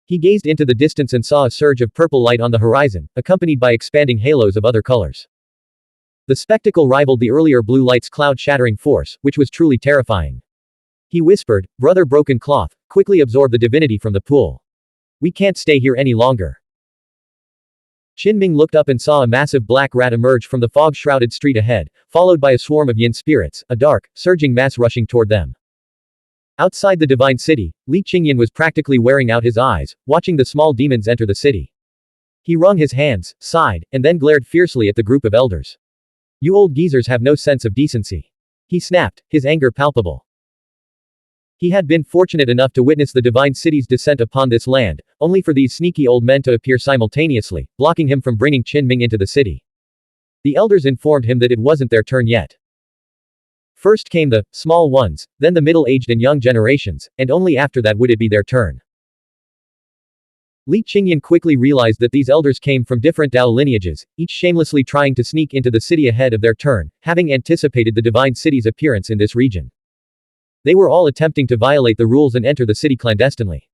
Speaker 1: He gazed into the distance and saw a surge of purple light on the horizon, accompanied by expanding halos of other colors. The spectacle rivaled the earlier blue light's cloud-shattering force, which was truly terrifying. He whispered, "Brother Broken Cloth, quickly absorb the divinity from the pool. We can't stay here any longer." Qinming looked up and saw a massive black rat emerge from the fog-shrouded street ahead, followed by a swarm of yin spirits, a dark, surging mass rushing toward them. Outside the divine city, Li Qingyan was practically wearing out his eyes, watching the small demons enter the city. He wrung his hands, sighed, and then glared fiercely at the group of elders. "You old geezers have no sense of decency," he snapped, his anger palpable. He had been fortunate enough to witness the divine city's descent upon this land, only for these sneaky old men to appear simultaneously, blocking him from bringing Qinming into the city. The elders informed him that it wasn't their turn yet. First came the small ones, then the middle-aged and young generations, and only after that would it be their turn. Li Qingyan quickly realized that these elders came from different Dao lineages, each shamelessly trying to sneak into the city ahead of their turn, having anticipated the divine city's appearance in this region. They were all attempting to violate the rules and enter the city clandestinely.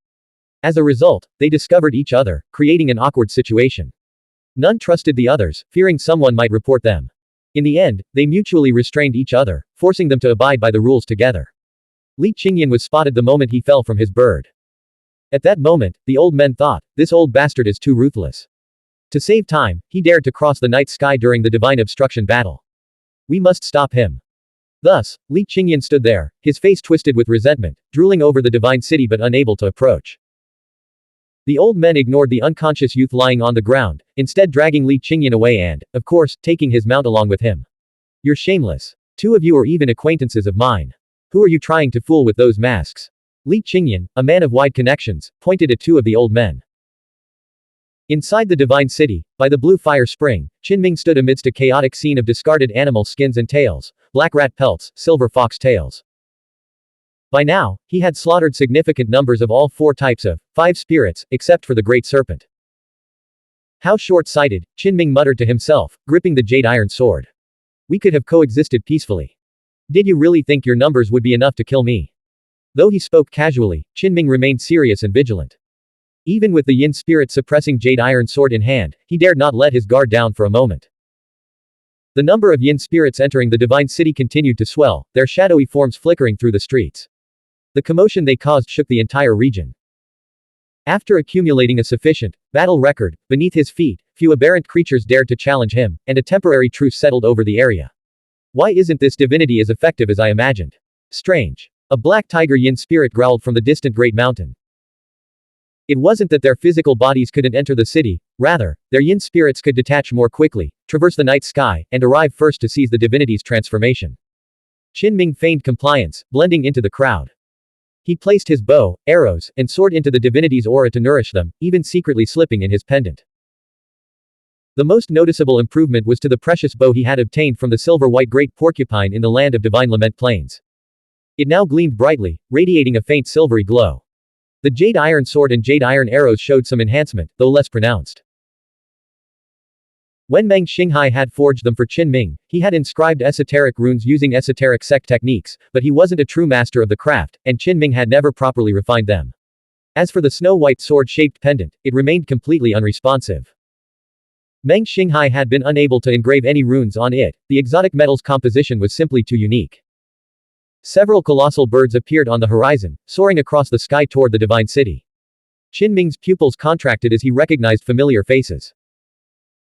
Speaker 1: As a result, they discovered each other, creating an awkward situation. None trusted the others, fearing someone might report them. In the end, they mutually restrained each other, forcing them to abide by the rules together. Li Qingyan was spotted the moment he fell from his bird. At that moment, the old men thought, this old bastard is too ruthless. To save time, he dared to cross the night sky during the divine obstruction battle. We must stop him. Thus, Li Qingyan stood there, his face twisted with resentment, drooling over the divine city but unable to approach. The old men ignored the unconscious youth lying on the ground, instead dragging Li Qingyan away and, of course, taking his mount along with him. You're shameless. Two of you are even acquaintances of mine. Who are you trying to fool with those masks? Li Qingyan, a man of wide connections, pointed at two of the old men. Inside the divine city, by the blue fire spring, Qinming stood amidst a chaotic scene of discarded animal skins and tails, black rat pelts, silver fox tails. By now, he had slaughtered significant numbers of all 4 types of 5 spirits, except for the great serpent. How short-sighted, Qinming muttered to himself, gripping the jade iron sword. We could have coexisted peacefully. Did you really think your numbers would be enough to kill me? Though he spoke casually, Qinming remained serious and vigilant. Even with the yin spirit suppressing jade iron sword in hand, he dared not let his guard down for a moment. The number of yin spirits entering the divine city continued to swell, their shadowy forms flickering through the streets. The commotion they caused shook the entire region. After accumulating a sufficient battle record beneath his feet, few aberrant creatures dared to challenge him, and a temporary truce settled over the area. Why isn't this divinity as effective as I imagined? Strange. A black tiger yin spirit growled from the distant great mountain. It wasn't that their physical bodies couldn't enter the city, rather, their yin spirits could detach more quickly, traverse the night sky, and arrive first to seize the divinity's transformation. Qinming feigned compliance, blending into the crowd. He placed his bow, arrows, and sword into the divinity's aura to nourish them, even secretly slipping in his pendant. The most noticeable improvement was to the precious bow he had obtained from the silver-white great porcupine in the land of divine lament plains. It now gleamed brightly, radiating a faint silvery glow. The jade iron sword and jade iron arrows showed some enhancement, though less pronounced. When Meng Xinghai had forged them for Qinming, he had inscribed esoteric runes using esoteric sect techniques, but he wasn't a true master of the craft, and Qinming had never properly refined them. As for the snow-white sword-shaped pendant, it remained completely unresponsive. Meng Xinghai had been unable to engrave any runes on it, the exotic metal's composition was simply too unique. Several colossal birds appeared on the horizon, soaring across the sky toward the divine city. Qinming's pupils contracted as he recognized familiar faces.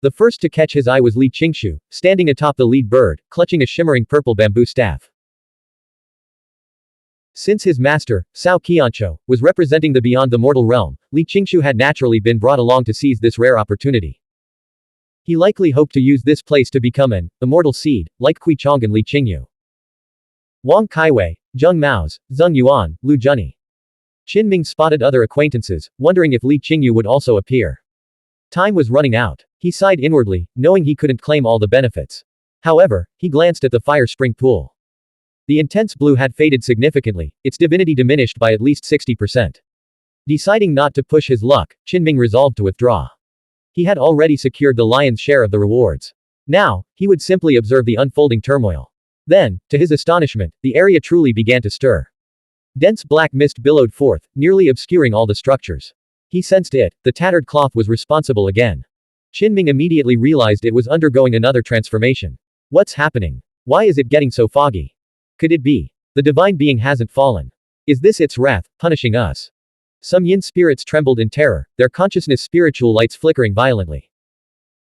Speaker 1: The first to catch his eye was Li Qingshu, standing atop the lead bird, clutching a shimmering purple bamboo staff. Since his master, Cao Qianqiu, was representing the beyond the mortal realm, Li Qingshu had naturally been brought along to seize this rare opportunity. He likely hoped to use this place to become an immortal seed, like Kui Chong and Li Qingyu. Wang Kaiwei, Zheng Mao's, Zheng Yuan, Lu Junyi. Qinming spotted other acquaintances, wondering if Li Qingyu would also appear. Time was running out. He sighed inwardly, knowing he couldn't claim all the benefits. However, he glanced at the fire spring pool. The intense blue had faded significantly, its divinity diminished by at least 60%. Deciding not to push his luck, Qinming resolved to withdraw. He had already secured the lion's share of the rewards. Now, he would simply observe the unfolding turmoil. Then, to his astonishment, the area truly began to stir. Dense black mist billowed forth, nearly obscuring all the structures. He sensed it, the tattered cloth was responsible again. Qinming immediately realized it was undergoing another transformation. What's happening? Why is it getting so foggy? Could it be? The divine being hasn't fallen. Is this its wrath, punishing us? Some yin spirits trembled in terror, their consciousness spiritual lights flickering violently.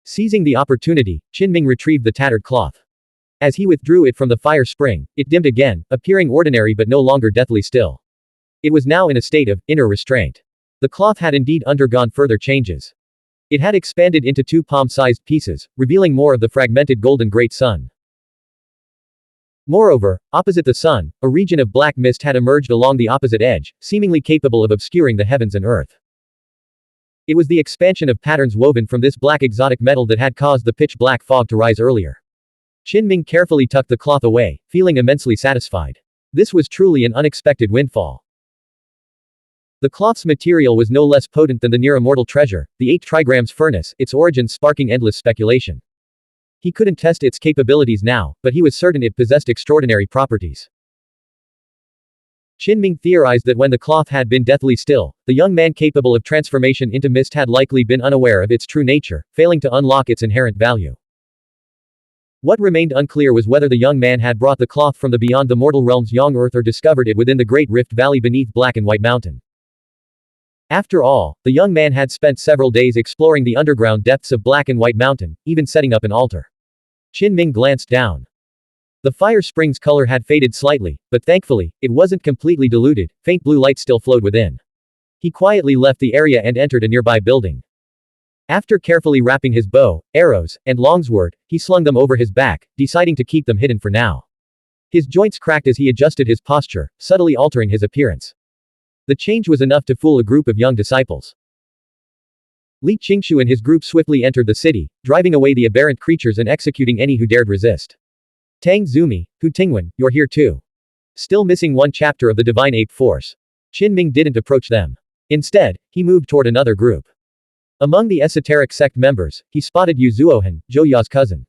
Speaker 1: Seizing the opportunity, Qinming retrieved the tattered cloth. As he withdrew it from the fire spring, it dimmed again, appearing ordinary but no longer deathly still. It was now in a state of inner restraint. The cloth had indeed undergone further changes. It had expanded into 2 palm-sized pieces, revealing more of the fragmented golden great sun. Moreover, opposite the sun, a region of black mist had emerged along the opposite edge, seemingly capable of obscuring the heavens and earth. It was the expansion of patterns woven from this black exotic metal that had caused the pitch-black fog to rise earlier. Qinming carefully tucked the cloth away, feeling immensely satisfied. This was truly an unexpected windfall. The cloth's material was no less potent than the near-immortal treasure, the 8 trigrams furnace, its origin sparking endless speculation. He couldn't test its capabilities now, but he was certain it possessed extraordinary properties. Qinming theorized that when the cloth had been deathly still, the young man capable of transformation into mist had likely been unaware of its true nature, failing to unlock its inherent value. What remained unclear was whether the young man had brought the cloth from the beyond the mortal realm's young earth or discovered it within the great rift valley beneath Black and White Mountain. After all, the young man had spent several days exploring the underground depths of Black and White Mountain, even setting up an altar. Qinming glanced down. The fire spring's color had faded slightly, but thankfully, it wasn't completely diluted, faint blue light still flowed within. He quietly left the area and entered a nearby building. After carefully wrapping his bow, arrows, and longsword, he slung them over his back, deciding to keep them hidden for now. His joints cracked as he adjusted his posture, subtly altering his appearance. The change was enough to fool a group of young disciples. Li Qingshu and his group swiftly entered the city, driving away the aberrant creatures and executing any who dared resist. Tang Zumi, Hu Tingwen, you're here too. Still missing one chapter of the Divine Ape Force. Qinming didn't approach them. Instead, he moved toward another group. Among the esoteric sect members, he spotted Yu Zuohan, Zhou Ya's cousin.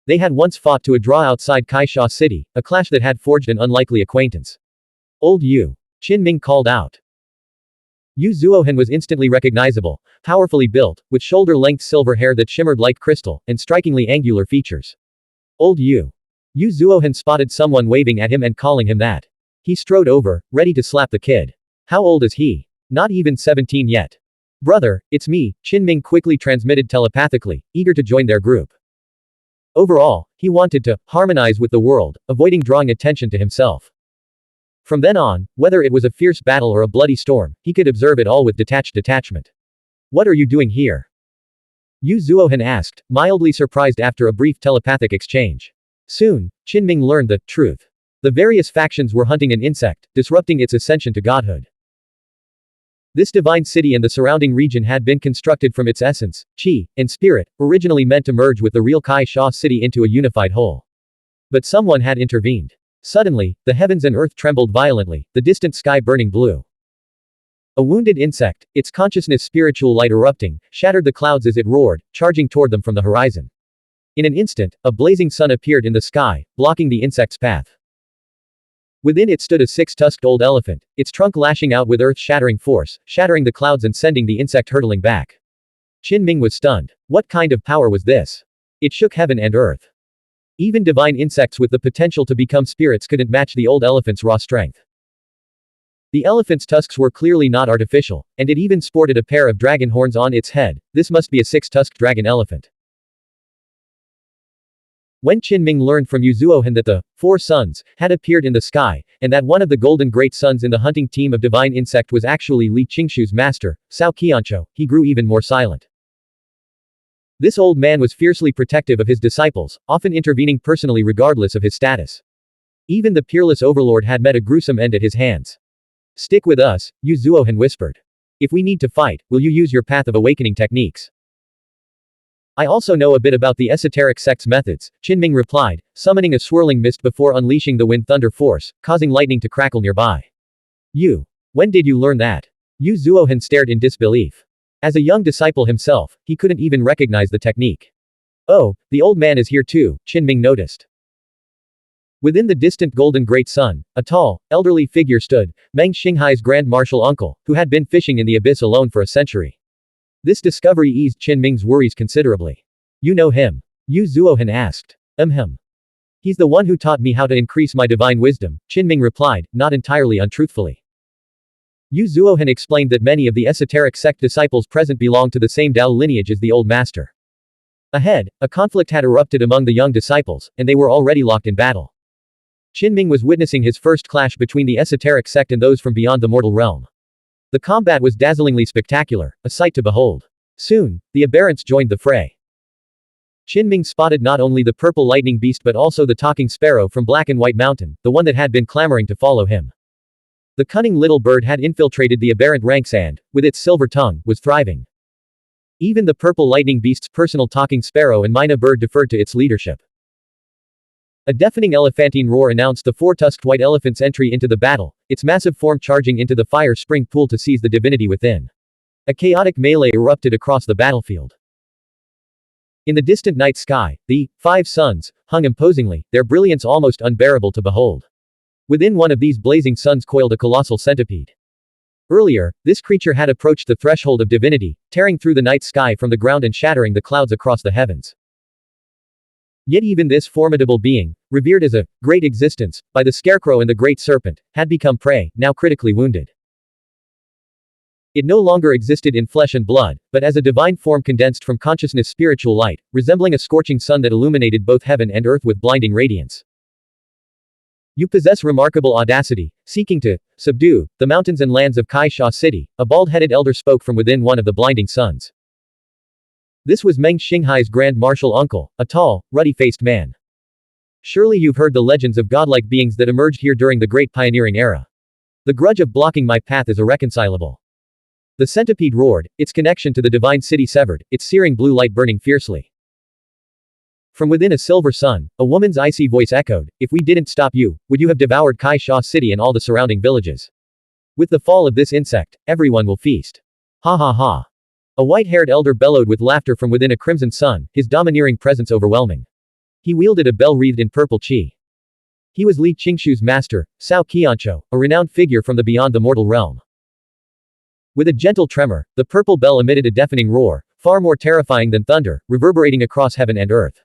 Speaker 1: They had once fought to a draw outside Kaisha City, a clash that had forged an unlikely acquaintance. Old Yu. Qinming called out. Yu Zuohan was instantly recognizable, powerfully built, with shoulder-length silver hair that shimmered like crystal, and strikingly angular features. Old Yu. Yu Zuohan spotted someone waving at him and calling him that. He strode over, ready to slap the kid. How old is he? Not even 17 yet. Brother, it's me, Qinming quickly transmitted telepathically, eager to join their group. Overall, he wanted to harmonize with the world, avoiding drawing attention to himself. From then on, whether it was a fierce battle or a bloody storm, he could observe it all with detachment. What are you doing here? Yu Zuohan asked, mildly surprised after a brief telepathic exchange. Soon, Qinming learned the truth. The various factions were hunting an insect, disrupting its ascension to godhood. This divine city and the surrounding region had been constructed from its essence, qi, and spirit, originally meant to merge with the real Kai Sha city into a unified whole. But someone had intervened. Suddenly, the heavens and earth trembled violently, the distant sky burning blue. A wounded insect, its consciousness spiritual light erupting, shattered the clouds as it roared, charging toward them from the horizon. In an instant, a blazing sun appeared in the sky, blocking the insect's path. Within it stood a 6-tusked old elephant, its trunk lashing out with earth-shattering force, shattering the clouds and sending the insect hurtling back. Qinming was stunned. What kind of power was this? It shook heaven and earth. Even divine insects with the potential to become spirits couldn't match the old elephant's raw strength. The elephant's tusks were clearly not artificial, and it even sported a pair of dragon horns on its head. This must be a 6-tusked dragon elephant. When Qinming learned from Yu Zuohan that the 4 suns had appeared in the sky, and that one of the golden great suns in the hunting team of divine insect was actually Li Qingshu's master, Cao Qianqiu, he grew even more silent. This old man was fiercely protective of his disciples, often intervening personally regardless of his status. Even the peerless overlord had met a gruesome end at his hands. Stick with us, Yu Zuohan whispered. If we need to fight, will you use your path of awakening techniques? I also know a bit about the esoteric sect's methods, Qinming replied, summoning a swirling mist before unleashing the wind thunder force, causing lightning to crackle nearby. You. When did you learn that? Yu Zuohan stared in disbelief. As a young disciple himself, he couldn't even recognize the technique. Oh, the old man is here too, Qinming noticed. Within the distant golden great sun, a tall, elderly figure stood, Meng Xinghai's grand martial uncle, who had been fishing in the abyss alone for a century. This discovery eased Qinming's worries considerably. You know him? Yu Zuohan asked. He's the one who taught me how to increase my divine wisdom, Qinming replied, not entirely untruthfully. Yu Zuohan explained that many of the esoteric sect disciples present belonged to the same Dao lineage as the old master. Ahead, a conflict had erupted among the young disciples, and they were already locked in battle. Qinming was witnessing his first clash between the esoteric sect and those from beyond the mortal realm. The combat was dazzlingly spectacular, a sight to behold. Soon, the aberrants joined the fray. Qinming spotted not only the purple lightning beast but also the talking sparrow from Black and White Mountain, the one that had been clamoring to follow him. The cunning little bird had infiltrated the aberrant ranks and, with its silver tongue, was thriving. Even the purple lightning beast's personal talking sparrow and Mina bird deferred to its leadership. A deafening elephantine roar announced the four-tusked white elephant's entry into the battle, its massive form charging into the fire spring pool to seize the divinity within. A chaotic melee erupted across the battlefield. In the distant night sky, the 5 suns hung imposingly, their brilliance almost unbearable to behold. Within one of these blazing suns coiled a colossal centipede. Earlier, this creature had approached the threshold of divinity, tearing through the night sky from the ground and shattering the clouds across the heavens. Yet even this formidable being, revered as a great existence by the scarecrow and the great serpent, had become prey, now critically wounded. It no longer existed in flesh and blood, but as a divine form condensed from consciousness spiritual light, resembling a scorching sun that illuminated both heaven and earth with blinding radiance. You possess remarkable audacity, seeking to subdue the mountains and lands of Kai Sha City, a bald-headed elder spoke from within one of the blinding suns. This was Meng Xinghai's grand martial uncle, a tall, ruddy-faced man. Surely you've heard the legends of godlike beings that emerged here during the great pioneering era. The grudge of blocking my path is irreconcilable. The centipede roared, its connection to the divine city severed, its searing blue light burning fiercely. From within a silver sun, a woman's icy voice echoed, if we didn't stop you, would you have devoured Kai Sha City and all the surrounding villages? With the fall of this insect, everyone will feast. Ha ha ha. A white-haired elder bellowed with laughter from within a crimson sun, his domineering presence overwhelming. He wielded a bell wreathed in purple qi. He was Li Qingshu's master, Cao Qianqiu, a renowned figure from the beyond the mortal realm. With a gentle tremor, the purple bell emitted a deafening roar, far more terrifying than thunder, reverberating across heaven and earth.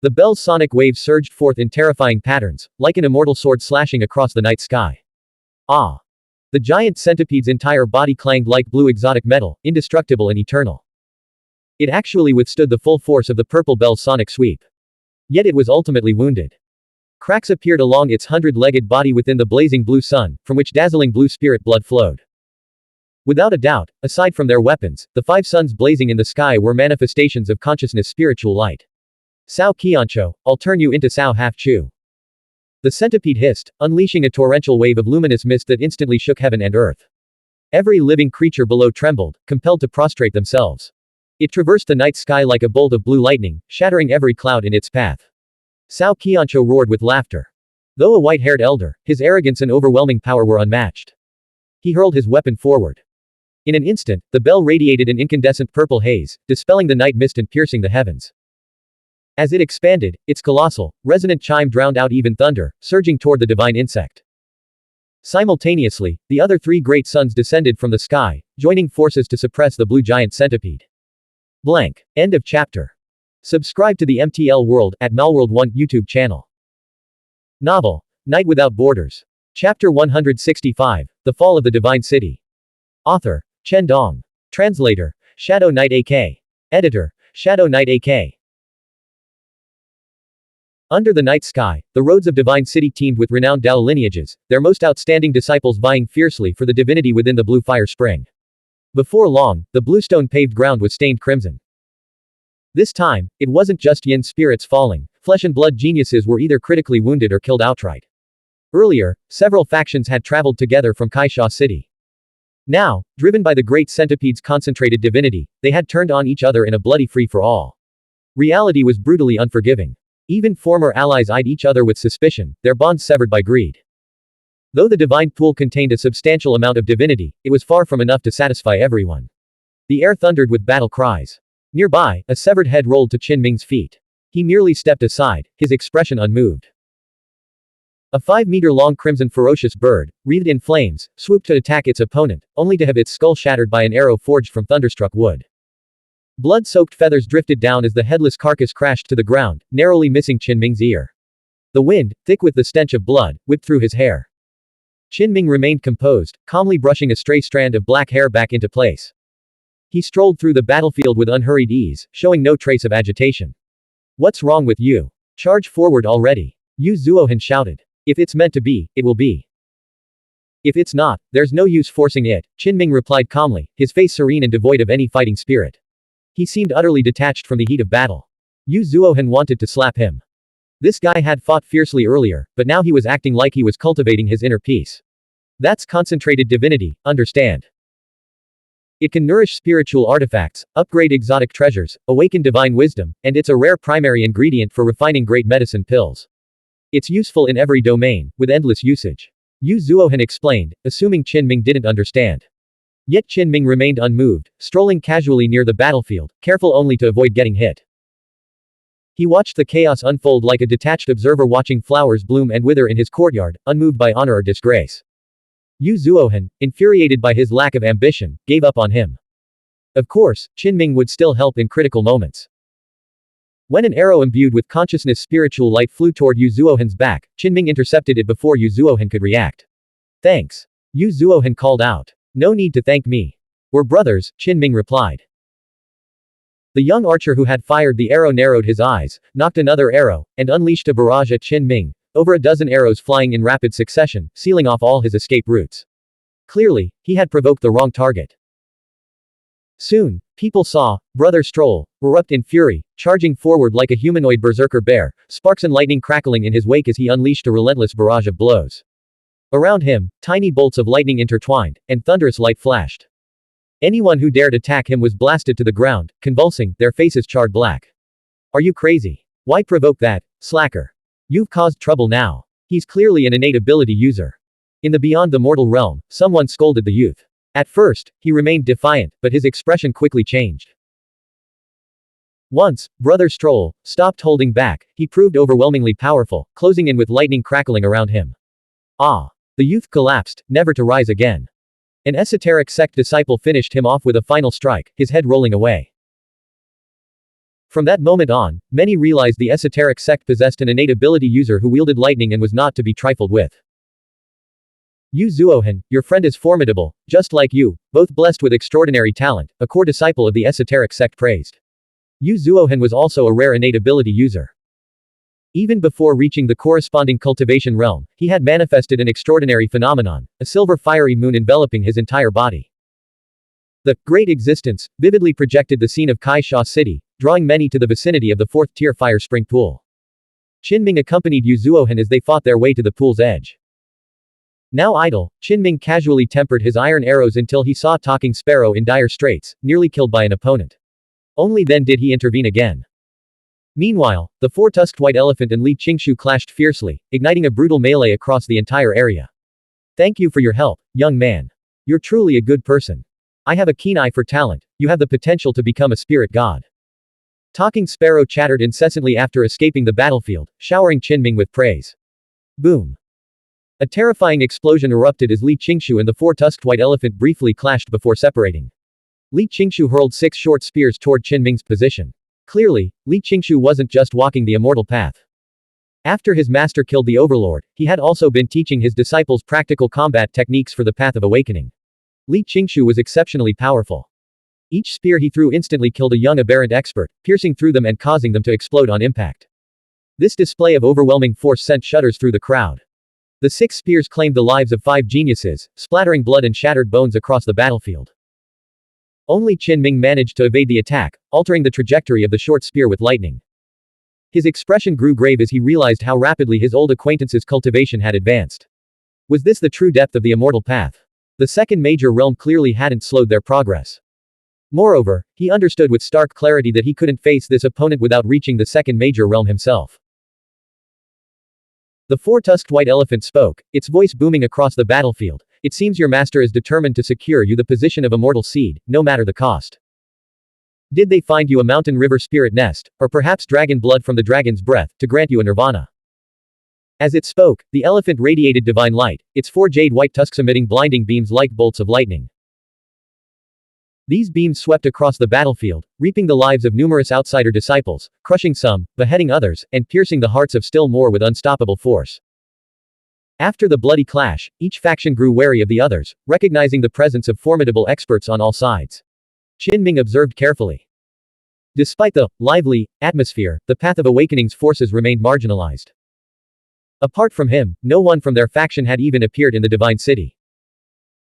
Speaker 1: The bell's sonic waves surged forth in terrifying patterns, like an immortal sword slashing across the night sky. Ah! The giant centipede's entire body clanged like blue exotic metal, indestructible and eternal. It actually withstood the full force of the purple bell's sonic sweep. Yet it was ultimately wounded. Cracks appeared along its 100-legged body within the blazing blue sun, from which dazzling blue spirit blood flowed. Without a doubt, aside from their weapons, the 5 suns blazing in the sky were manifestations of consciousness spiritual light. Cao Qianqiu, I'll turn you into Cao Half-Chu. The centipede hissed, unleashing a torrential wave of luminous mist that instantly shook heaven and earth. Every living creature below trembled, compelled to prostrate themselves. It traversed the night sky like a bolt of blue lightning, shattering every cloud in its path. Cao Qianqiu roared with laughter. Though a white-haired elder, his arrogance and overwhelming power were unmatched. He hurled his weapon forward. In an instant, the bell radiated an incandescent purple haze, dispelling the night mist and piercing the heavens. As it expanded, its colossal, resonant chime drowned out even thunder, surging toward the divine insect. Simultaneously, the other 3 great suns descended from the sky, joining forces to suppress the blue giant centipede. Blank. End of chapter. Subscribe to the MTL World at Malworld 1 YouTube channel. Novel. Night Without Borders. Chapter 165, The Fall of the Divine City. Author, Chen Dong. Translator, Shadow Knight AK. Editor, Shadow Knight AK. Under the night sky, the roads of Divine City teemed with renowned Dao lineages, their most outstanding disciples vying fiercely for the divinity within the blue fire spring. Before long, the bluestone paved ground was stained crimson. This time, it wasn't just yin spirits falling, flesh and blood geniuses were either critically wounded or killed outright. Earlier, several factions had traveled together from Kai Sha City. Now, driven by the great centipede's concentrated divinity, they had turned on each other in a bloody free-for-all. Reality was brutally unforgiving. Even former allies eyed each other with suspicion, their bonds severed by greed. Though the divine pool contained a substantial amount of divinity, it was far from enough to satisfy everyone. The air thundered with battle cries. Nearby, a severed head rolled to Qin Ming's feet. He merely stepped aside, his expression unmoved. A 5-meter-long crimson ferocious bird, wreathed in flames, swooped to attack its opponent, only to have its skull shattered by an arrow forged from thunderstruck wood. Blood-soaked feathers drifted down as the headless carcass crashed to the ground, narrowly missing Qin Ming's ear. The wind, thick with the stench of blood, whipped through his hair. Qin Ming remained composed, calmly brushing a stray strand of black hair back into place. He strolled through the battlefield with unhurried ease, showing no trace of agitation. What's wrong with you? Charge forward already. Yu Zuohan shouted. If it's meant to be, it will be. If it's not, there's no use forcing it, Qin Ming replied calmly, his face serene and devoid of any fighting spirit. He seemed utterly detached from the heat of battle. Yu Zuohan wanted to slap him. This guy had fought fiercely earlier, but now he was acting like he was cultivating his inner peace. That's concentrated divinity, understand? It can nourish spiritual artifacts, upgrade exotic treasures, awaken divine wisdom, and it's a rare primary ingredient for refining great medicine pills. It's useful in every domain, with endless usage. Yu Zuohan explained, assuming Qinming didn't understand. Yet Qinming remained unmoved, strolling casually near the battlefield, careful only to avoid getting hit. He watched the chaos unfold like a detached observer watching flowers bloom and wither in his courtyard, unmoved by honor or disgrace. Yu Zuohan, infuriated by his lack of ambition, gave up on him. Of course, Qinming would still help in critical moments. When an arrow imbued with consciousness spiritual light flew toward Yu Zuohan's back, Qinming intercepted it before Yu Zuohan could react. Thanks. Yu Zuohan called out. No need to thank me. We're brothers, Qinming replied. The young archer who had fired the arrow narrowed his eyes, knocked another arrow, and unleashed a barrage at Qinming, over a dozen arrows flying in rapid succession, sealing off all his escape routes. Clearly, he had provoked the wrong target. Soon, people saw Brother Stroll erupt in fury, charging forward like a humanoid berserker bear, sparks and lightning crackling in his wake as he unleashed a relentless barrage of blows. Around him, tiny bolts of lightning intertwined, and thunderous light flashed. Anyone who dared attack him was blasted to the ground, convulsing, their faces charred black. Are you crazy? Why provoke that, slacker? You've caused trouble now. He's clearly an innate ability user. In the beyond the mortal realm, someone scolded the youth. At first, he remained defiant, but his expression quickly changed. Once, Brother Stroll stopped holding back, he proved overwhelmingly powerful, closing in with lightning crackling around him. Ah! The youth collapsed, never to rise again. An esoteric sect disciple finished him off with a final strike, his head rolling away. From that moment on, many realized the esoteric sect possessed an innate ability user who wielded lightning and was not to be trifled with. Yu Zuohan, your friend is formidable, just like you, both blessed with extraordinary talent, a core disciple of the esoteric sect praised. Yu Zuohan was also a rare innate ability user. Even before reaching the corresponding cultivation realm, he had manifested an extraordinary phenomenon, a silver fiery moon enveloping his entire body. The Great Existence vividly projected the scene of Kaisha City, drawing many to the vicinity of the fourth-tier fire spring pool. Qinming accompanied Yu Zuohan as they fought their way to the pool's edge. Now idle, Qinming casually tempered his iron arrows until he saw Talking Sparrow in dire straits, nearly killed by an opponent. Only then did he intervene again. Meanwhile, the four-tusked white elephant and Li Qingshu clashed fiercely, igniting a brutal melee across the entire area. Thank you for your help, young man. You're truly a good person. I have a keen eye for talent, you have the potential to become a spirit god. Talking Sparrow chattered incessantly after escaping the battlefield, showering Qinming with praise. Boom. A terrifying explosion erupted as Li Qingshu and the four-tusked white elephant briefly clashed before separating. Li Qingshu hurled 6 short spears toward Qinming's position. Clearly, Li Qingshu wasn't just walking the immortal path. After his master killed the overlord, he had also been teaching his disciples practical combat techniques for the path of awakening. Li Qingshu was exceptionally powerful. Each spear he threw instantly killed a young aberrant expert, piercing through them and causing them to explode on impact. This display of overwhelming force sent shudders through the crowd. The 6 spears claimed the lives of 5 geniuses, splattering blood and shattered bones across the battlefield. Only Qinming managed to evade the attack, altering the trajectory of the short spear with lightning. His expression grew grave as he realized how rapidly his old acquaintance's cultivation had advanced. Was this the true depth of the immortal path? The second major realm clearly hadn't slowed their progress. Moreover, he understood with stark clarity that he couldn't face this opponent without reaching the second major realm himself. The four-tusked white elephant spoke, its voice booming across the battlefield. It seems your master is determined to secure you the position of immortal seed, no matter the cost. Did they find you a mountain river spirit nest, or perhaps dragon blood from the dragon's breath, to grant you a nirvana? As it spoke, the elephant radiated divine light, its 4 jade white tusks emitting blinding beams like bolts of lightning. These beams swept across the battlefield, reaping the lives of numerous outsider disciples, crushing some, beheading others, and piercing the hearts of still more with unstoppable force. After the bloody clash, each faction grew wary of the others, recognizing the presence of formidable experts on all sides. Qinming observed carefully. Despite the lively atmosphere, the path of awakening's forces remained marginalized. Apart from him, no one from their faction had even appeared in the divine city.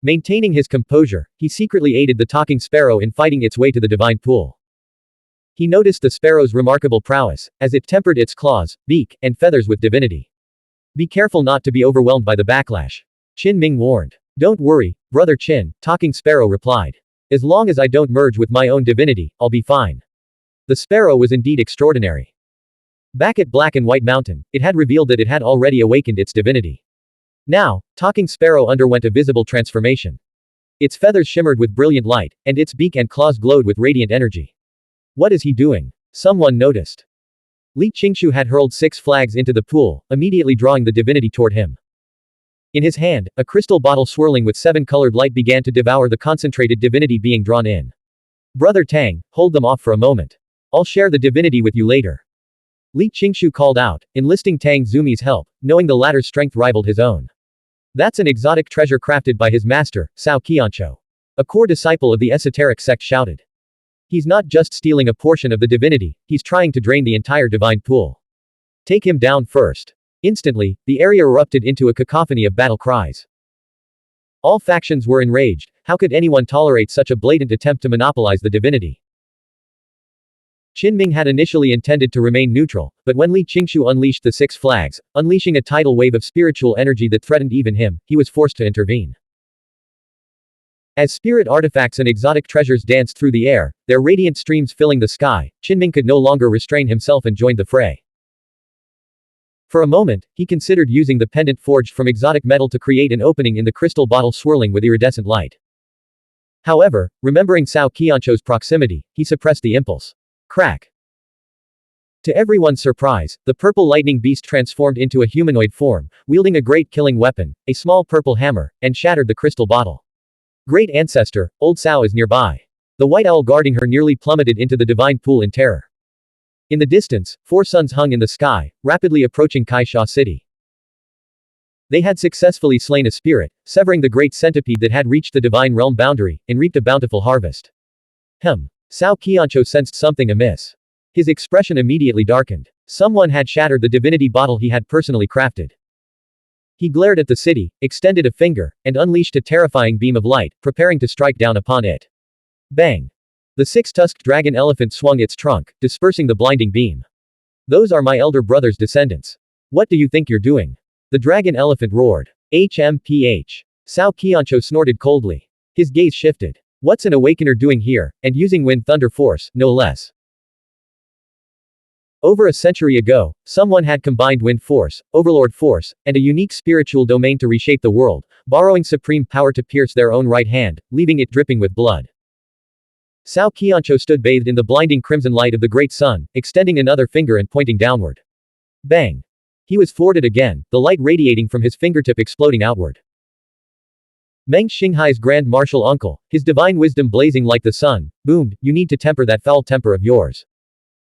Speaker 1: Maintaining his composure, he secretly aided the talking sparrow in fighting its way to the divine pool. He noticed the sparrow's remarkable prowess, as it tempered its claws, beak, and feathers with divinity. Be careful not to be overwhelmed by the backlash. Qinming warned. Don't worry, brother Qin, Talking Sparrow replied. As long as I don't merge with my own divinity, I'll be fine. The sparrow was indeed extraordinary. Back at Black and White Mountain, it had revealed that it had already awakened its divinity. Now, Talking Sparrow underwent a visible transformation. Its feathers shimmered with brilliant light, and its beak and claws glowed with radiant energy. What is he doing? Someone noticed. Li Qingshu had hurled 6 flags into the pool, immediately drawing the divinity toward him. In his hand, a crystal bottle swirling with 7-colored light began to devour the concentrated divinity being drawn in. Brother Tang, hold them off for a moment. I'll share the divinity with you later. Li Qingshu called out, enlisting Tang Zumi's help, knowing the latter's strength rivaled his own. That's an exotic treasure crafted by his master, Cao Qianzhou. A core disciple of the esoteric sect shouted. He's not just stealing a portion of the divinity, he's trying to drain the entire divine pool. Take him down first. Instantly, the area erupted into a cacophony of battle cries. All factions were enraged. How could anyone tolerate such a blatant attempt to monopolize the divinity? Qinming had initially intended to remain neutral, but when Li Qingshu unleashed the 6 flags, unleashing a tidal wave of spiritual energy that threatened even him, he was forced to intervene. As spirit artifacts and exotic treasures danced through the air, their radiant streams filling the sky, Qinming could no longer restrain himself and joined the fray. For a moment, he considered using the pendant forged from exotic metal to create an opening in the crystal bottle swirling with iridescent light. However, remembering Cao Qianzhou's proximity, he suppressed the impulse. Crack. To everyone's surprise, the purple lightning beast transformed into a humanoid form, wielding a great killing weapon, a small purple hammer, and shattered the crystal bottle. Great Ancestor, Old Cao is nearby. The white owl guarding her nearly plummeted into the divine pool in terror. In the distance, 4 suns hung in the sky, rapidly approaching Kaisha City. They had successfully slain a spirit, severing the great centipede that had reached the divine realm boundary, and reaped a bountiful harvest. Cao Qianzhou sensed something amiss. His expression immediately darkened. Someone had shattered the divinity bottle he had personally crafted. He glared at the city, extended a finger, and unleashed a terrifying beam of light, preparing to strike down upon it. Bang! The 6-tusked dragon elephant swung its trunk, dispersing the blinding beam. Those are my elder brother's descendants. What do you think you're doing? The dragon elephant roared. HMPH. Cao Qianzhou snorted coldly. His gaze shifted. What's an awakener doing here, and using wind thunder force, no less? Over a century ago, someone had combined wind force, overlord force, and a unique spiritual domain to reshape the world, borrowing supreme power to pierce their own right hand, leaving it dripping with blood. Cao Qianzhou stood bathed in the blinding crimson light of the great sun, extending another finger and pointing downward. Bang! He was thwarted again, the light radiating from his fingertip exploding outward. Meng Xinghai's grand martial uncle, his divine wisdom blazing like the sun, boomed, you need to temper that foul temper of yours.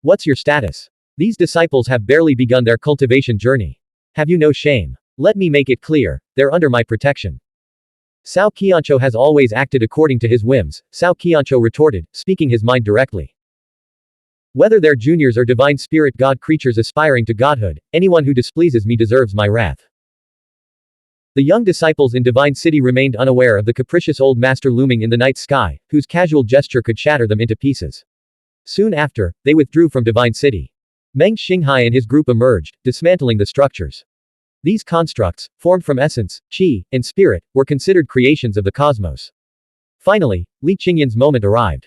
Speaker 1: What's your status? These disciples have barely begun their cultivation journey. Have you no shame? Let me make it clear, they're under my protection. Cao Qianzhou has always acted according to his whims, Cao Qianzhou retorted, speaking his mind directly. Whether they're juniors or divine spirit god creatures aspiring to godhood, anyone who displeases me deserves my wrath. The young disciples in Divine City remained unaware of the capricious old master looming in the night sky, whose casual gesture could shatter them into pieces. Soon after, they withdrew from Divine City. Meng Xinghai and his group emerged, dismantling the structures. These constructs, formed from essence, qi, and spirit, were considered creations of the cosmos. Finally, Li Qingyan's moment arrived.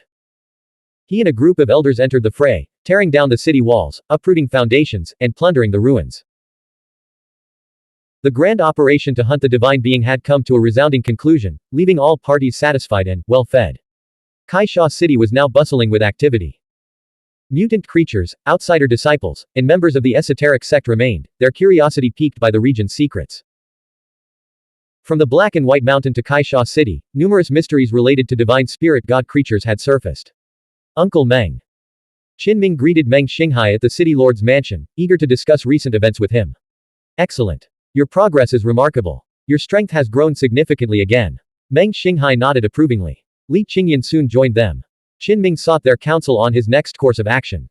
Speaker 1: He and a group of elders entered the fray, tearing down the city walls, uprooting foundations, and plundering the ruins. The grand operation to hunt the divine being had come to a resounding conclusion, leaving all parties satisfied and well-fed. Kaisha City was now bustling with activity. Mutant creatures, outsider disciples, and members of the esoteric sect remained, their curiosity piqued by the region's secrets. From the Black and White Mountain to Kaisha City, numerous mysteries related to divine spirit god creatures had surfaced. Uncle Meng. Qinming greeted Meng Xinghai at the city lord's mansion, eager to discuss recent events with him. Excellent. Your progress is remarkable. Your strength has grown significantly again. Meng Xinghai nodded approvingly. Li Qingyan soon joined them. Qinming sought their counsel on his next course of action.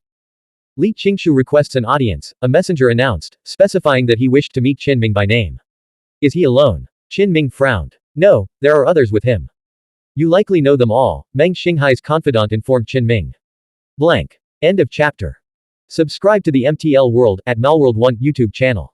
Speaker 1: Li Qingshu requests an audience, a messenger announced, specifying that he wished to meet Qinming by name. Is he alone? Qinming frowned. No, there are others with him. You likely know them all, Meng Xinghai's confidant informed Qinming. Blank. End of chapter. Subscribe to the MTL World at Malworld 1 YouTube channel.